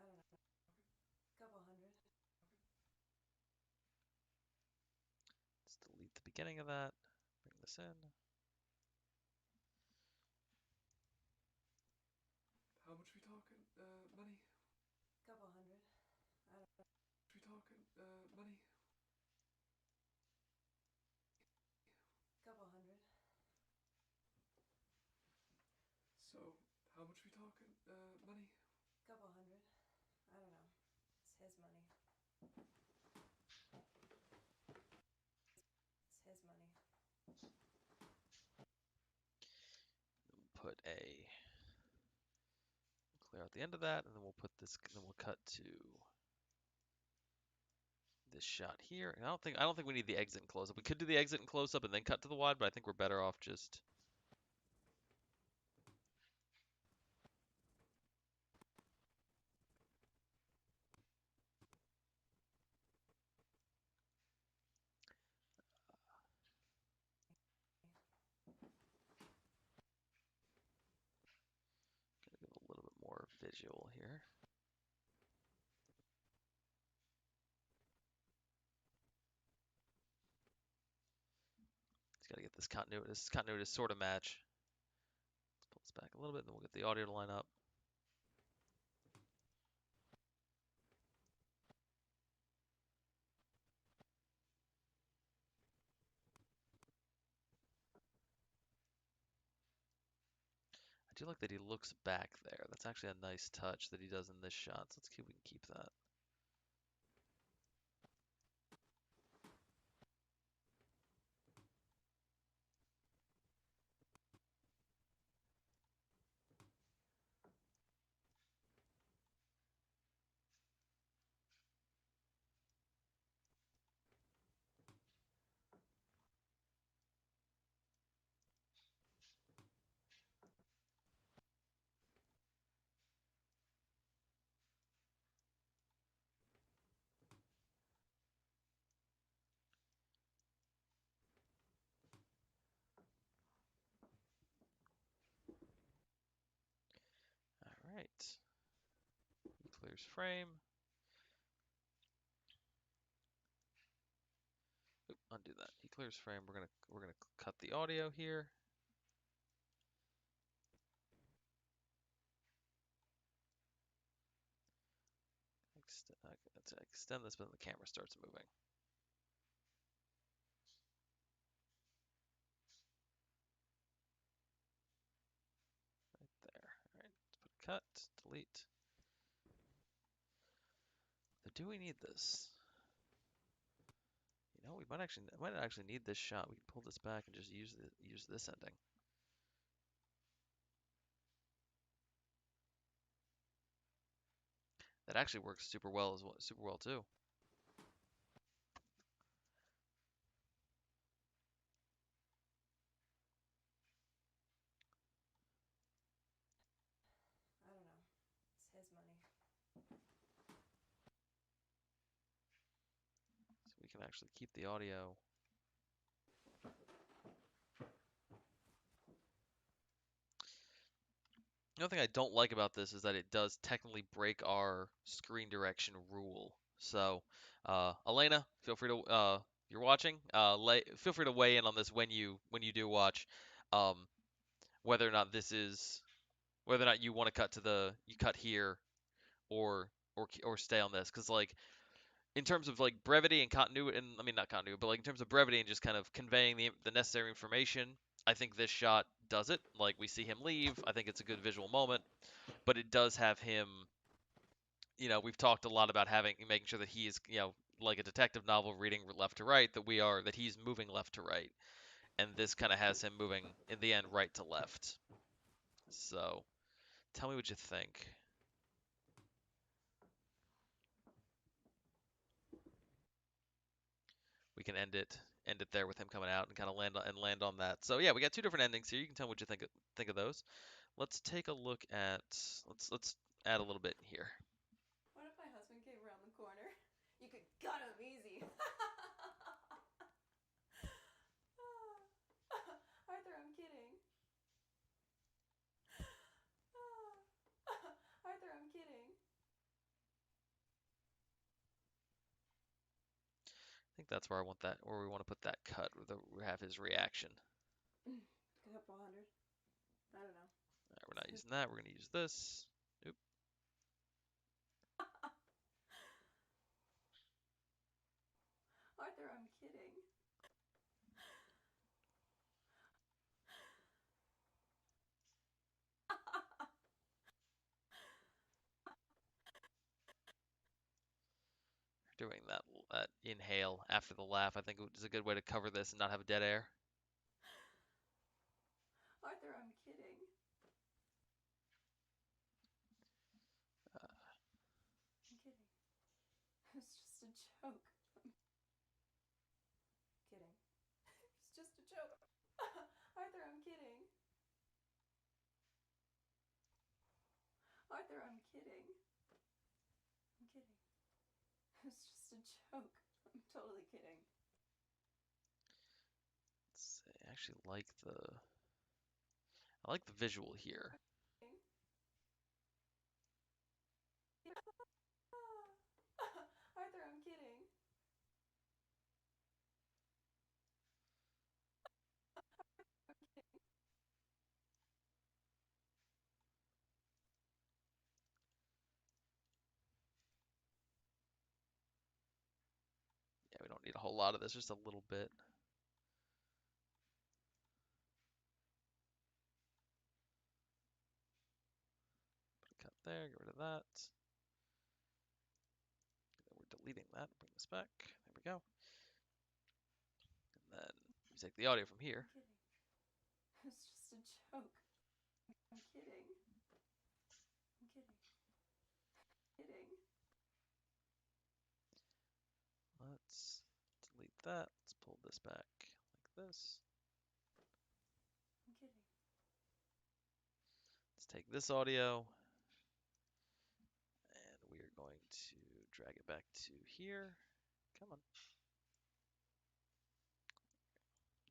I don't know. Couple hundred. Let's delete the beginning of that. Bring this in. How much we talking? Money? Couple hundred. I don't know. We talking? Money? Couple hundred. So, how much we talking? Money? Couple hundred. I don't know. It's his money. It's his money. Put a clear out the end of that, and then we'll put this. Then we'll cut to this shot here. And I don't think we need the exit and close up. We could do the exit and close up and then cut to the wide, but I think we're better off just. Gonna give a little bit more visual here. Just gotta get this continuity. This continuity to sort of match. Let's pull this back a little bit, and then we'll get the audio to line up. I do like that he looks back there. That's actually a nice touch that he does in this shot. So let's see if we can keep that. All right. He clears frame. Oop, undo that. He clears frame. We're gonna cut the audio here. Let's extend this, but then the camera starts moving. Right there. All right. Let's put cut. Delete. But do we need this? You know, we might actually need this shot. We can pull this back and just use this ending. That actually works super well too. I don't know. It's his money. So we can actually keep the audio. The only thing I don't like about this is that it does technically break our screen direction rule. So, Elena, feel free to you're watching. Feel free to weigh in on this when you do watch, um, whether or not you want to you cut here or stay on this, because like in terms of like brevity and continuity, and I mean not continuity, but like in terms of brevity and just kind of conveying the necessary information, I think this shot does it. Like we see him leave. I think it's a good visual moment, but it does have him. We've talked a lot about making sure that he is, like a detective novel reading left to right, that he's moving left to right, and this kind of has him moving in the end right to left. So, tell me what you think. We can end it end it there with him coming out and kind of land on that. So yeah, we got two different endings here. You can tell me what you think of those. Let's take a look at let's add a little bit here. What if my husband came around the corner? You could gut him easy. Arthur, I'm kidding. Arthur, I'm kidding. I think that's where I want that, where we want to put that cut, where we have his reaction. A couple hundred. I don't know. All right, we're not using that. We're going to use this. Oop. Arthur, I'm kidding. Doing that inhale after the laugh, I think is a good way to cover this and not have dead air. Arthur, I'm kidding. I'm kidding. It's just a joke. Kidding. It's just a joke. Arthur, I'm kidding. Arthur, I'm kidding. I'm kidding. It's just a joke. I'm totally kidding. Let's see, I actually like the visual here. Arthur, I'm kidding. Yeah, we don't need a whole lot of this, just a little bit. Put a cut there, get rid of that. And then we're deleting that, bring this back. There we go. And then we take the audio from here. I'm kidding. It's just a joke. I'm kidding. I'm kidding. Kidding. Let's delete that. Let's pull this back like this. I'm kidding. Let's take this audio and we are going to drag it back to here. Come on.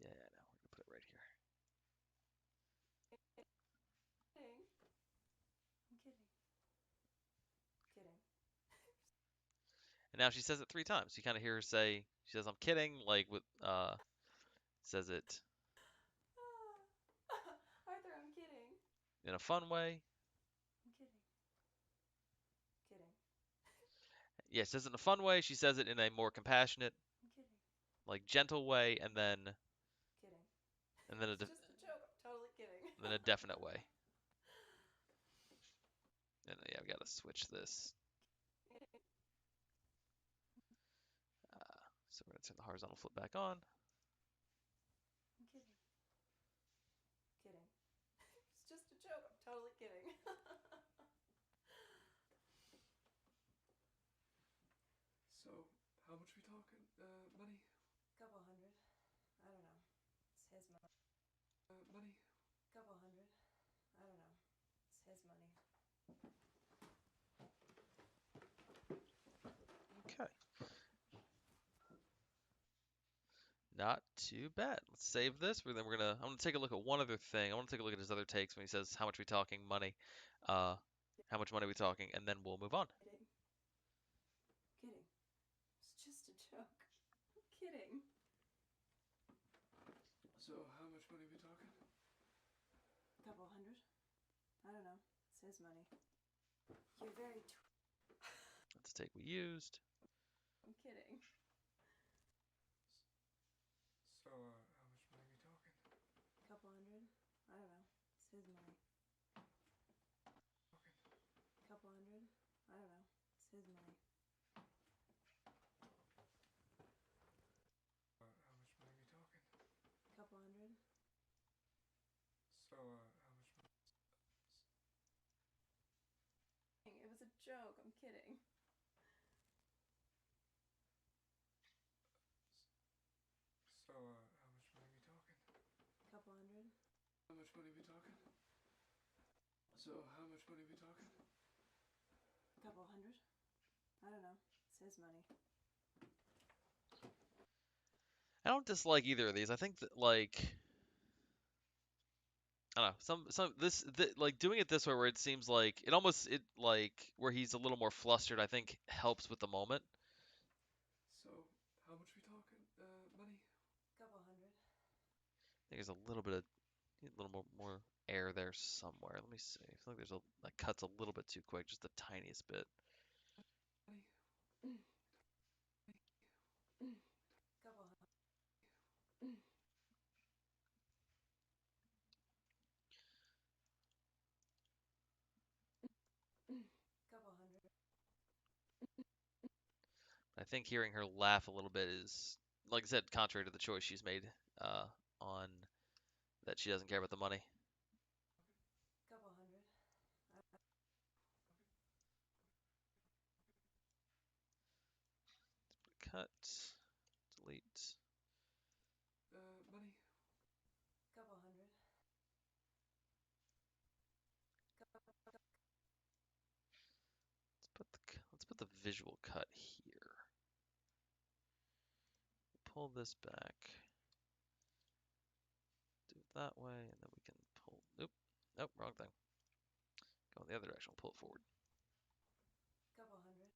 Yeah, no, we're gonna put it right here. Kidding. I'm kidding. Kidding. And now she says it 3 times. You kind of hear her say, she says, "I'm kidding," like with says it Arthur, I'm kidding. in a fun way. I'm kidding. Kidding. Yeah, she says it in a fun way. She says it in a more compassionate, I'm kidding. like gentle way, and then Kidding. a It's just a joke. I'm totally kidding. then a definite way. And yeah, we gotta switch this. So we're gonna turn the horizontal flip back on. I'm kidding. Kidding. It's just a joke. I'm totally kidding. So, how much we talking? Money? Couple hundred. I don't know. It's his money. Money? Couple hundred. I don't know. It's his money. Okay. Not too bad. Let's save this. I'm gonna take a look at one other thing. I want to take a look at his other takes when he says, "How much we talking? Money? How much money we talking?" And then we'll move on. Kidding. Kidding. It's just a joke. I'm kidding. So, how much money we talking? Couple hundred. I don't know. It's his money. You're very. Let's take we used. I'm kidding. So, how much money we talking? Couple hundred. I don't know. It's his money. Couple hundred. I don't know. It's his money. How much money we talking? Couple hundred. So, how much money? It was a joke. I'm kidding. So, How much money we talking? So, how much money we talking? A couple hundred. I don't know. It's his money. I don't dislike either of these. I think that like I don't know like doing it this way where it seems like it like where he's a little more flustered. I think helps with the moment. So, how much we talking? Money? Couple hundred. I think there's a little bit of a little more air there somewhere. Let me see. I feel like there's a that cuts a little bit too quick, just the tiniest bit. Money? Couple hundred. Couple hundred. I think hearing her laugh a little bit is, like I said, contrary to the choice she's made on that she doesn't care about the money. Couple hundred. Cut, delete. Money? Couple hundred. Let's put the visual cut here. Pull this back. Do it that way, and then we can pull. Nope, nope, wrong thing. Go in the other direction. We'll pull it forward. Couple hundred.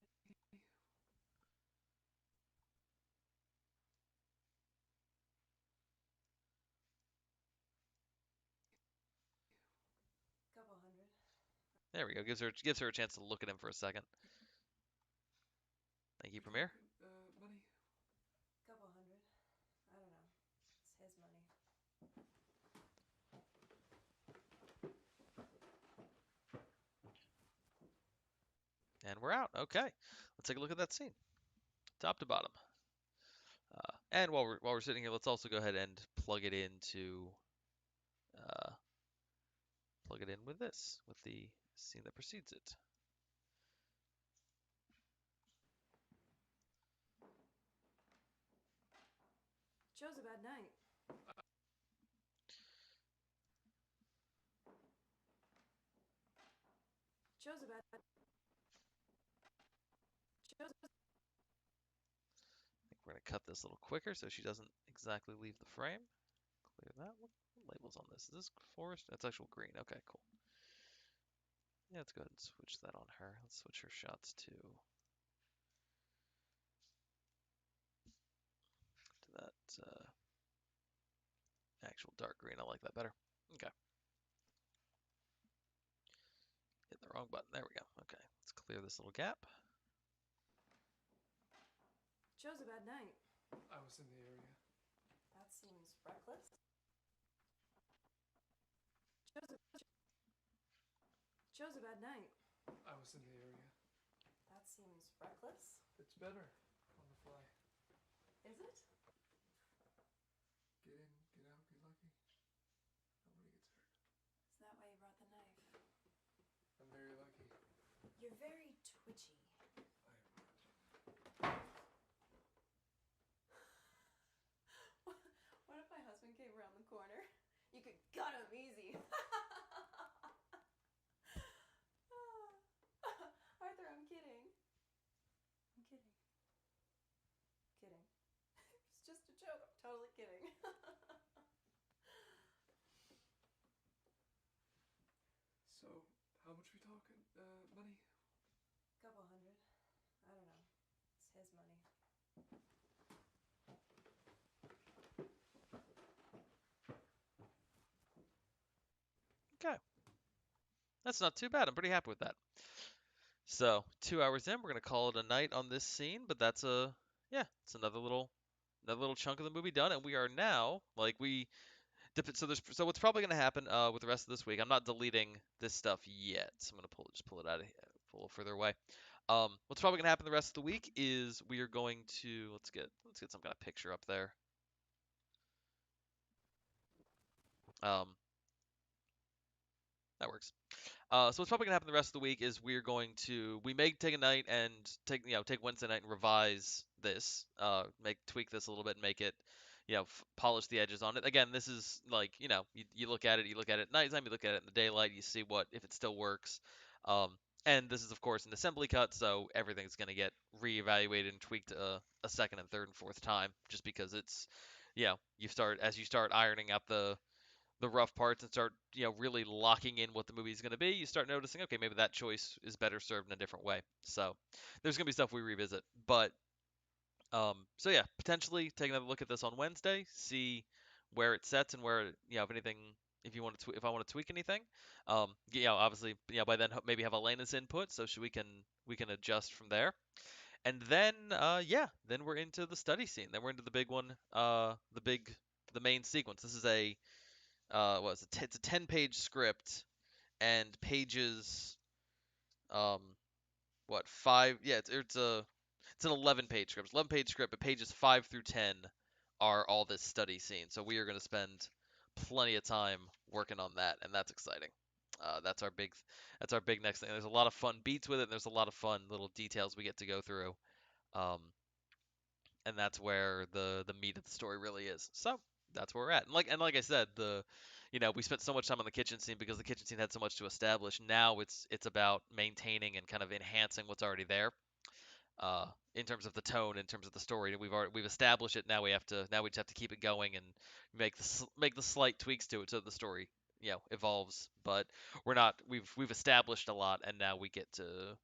Couple hundred. There we go. Gives her a chance to look at him for a second. Thank you, Premiere. Money? Couple hundred. I don't know. It's his money. And we're out. Okay, let's take a look at that scene, top to bottom. And while we're sitting here, let's also go ahead and plug it into plug it in with this, with the scene that precedes it. Chose a bad night. Chose a bad. Chose. I think we're gonna cut this a little quicker so she doesn't exactly leave the frame. Clear that one. What labels on this? Is this forest? That's actual green. Okay, cool. Yeah, let's go ahead and switch that on her. Let's switch her shots to that actual dark green. I like that better. Okay. Hit the wrong button. There we go. Okay, let's clear this little gap. Chose a bad night. I was in the area. That seems reckless. Chose a bad night. I was in the area. That seems reckless. It's better on the fly. Is it? Get in, get out, get lucky. Nobody gets hurt. Is that why you brought the knife? I'm very lucky. You're very twitchy. I am not. What if my husband came around the corner? You could gut him easy. Arthur, I'm kidding. I'm kidding. Kidding. It's just a joke. I'm totally kidding. So, how much we talking? Money? Couple hundred. I don't know. It's his money. Okay. That's not too bad. I'm pretty happy with that. So, 2 hours in, we're gonna call it a night on this scene, but that's it's another little chunk of the movie done, and we are now so what's probably gonna happen with the rest of this week. I'm not deleting this stuff yet. So I'm gonna pull it out of here, pull it further away. What's probably gonna happen the rest of the week is we are going to let's get some kind of picture up there. That works. So what's probably gonna happen the rest of the week is we may take a night and take Wednesday night and revise this, tweak this a little bit and make it, polish the edges on it. Again, this is like, you look at it, you look at it at nighttime, you look at it in the daylight, you see what if it still works. Um, and this is of course an assembly cut, so everything's going to get reevaluated and tweaked a second and third and fourth time, just because it's, you start ironing out the rough parts and start, really locking in what the movie is going to be, you start noticing, okay, maybe that choice is better served in a different way. So there's going to be stuff we revisit, but so yeah, potentially take another look at this on Wednesday, see where it sets and where, if anything, if I want to tweak anything. Obviously, by then maybe have Elena's input, so we can adjust from there. And then, then we're into the study scene. Then we're into the big one, the main sequence. This is what is it? It's a 10-page script and pages, um, what, five? Yeah, it's an 11-page script. 11-page script, but pages 5 through 10 are all this study scene. So we are going to spend plenty of time working on that, and that's exciting. That's our big next thing. There's a lot of fun beats with it, and there's a lot of fun little details we get to go through. Um, and that's where the meat of the story really is. So that's where we're at. And like I said, we spent so much time on the kitchen scene because the kitchen scene had so much to establish. Now it's about maintaining and kind of enhancing what's already there, in terms of the tone, in terms of the story. We've established it. Now we just have to keep it going and make the slight tweaks to it so the story, evolves. But we've established a lot, and now we get to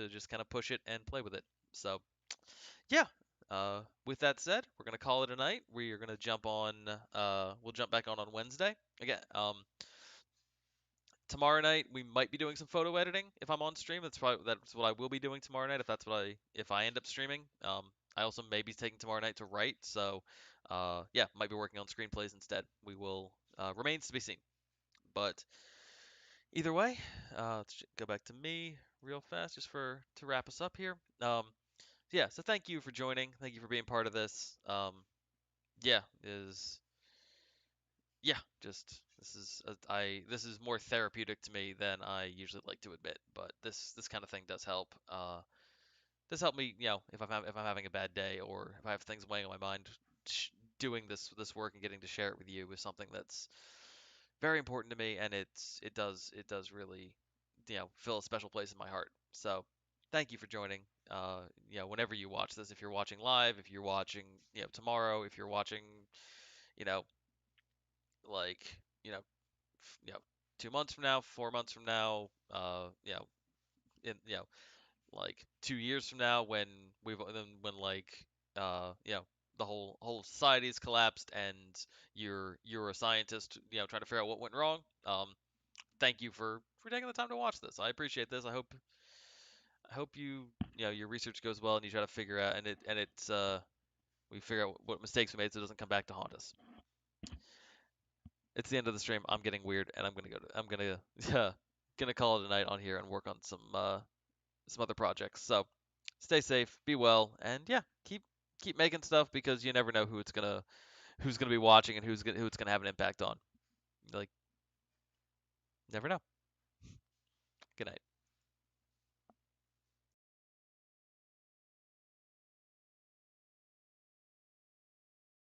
just kind of push it and play with it. So yeah. With that said, we're gonna call it a night. We are gonna jump on. We'll jump back on Wednesday again. Tomorrow night we might be doing some photo editing if I'm on stream. That's what I will be doing tomorrow night if I end up streaming. I also may be taking tomorrow night to write, so yeah, might be working on screenplays instead. We will remains to be seen. But either way, let's go back to me real fast just for to wrap us up here. Yeah, so thank you for joining. Thank you for being part of this. Yeah, is yeah, just this is more therapeutic to me than I usually like to admit, but this kind of thing does help. This helped me, if I'm having a bad day or if I have things weighing on my mind, doing this work and getting to share it with you is something that's very important to me, and it does really, fill a special place in my heart. So, thank you for joining. Whenever you watch this, if you're watching live, if you're watching, tomorrow, if you're watching, you know, like, 2 months from now, 4 months from now, in like 2 years from now when like the whole society's collapsed and you're a scientist, trying to figure out what went wrong. Thank you for taking the time to watch this. I appreciate this. I hope your research goes well and you try to figure out and it's we figure out what mistakes we made so it doesn't come back to haunt us. It's the end of the stream. I'm getting weird, and I'm gonna gonna call it a night on here and work on some other projects. So stay safe, be well, and yeah, keep making stuff because you never know who's gonna be watching and who it's gonna have an impact on. Like, never know. Good night.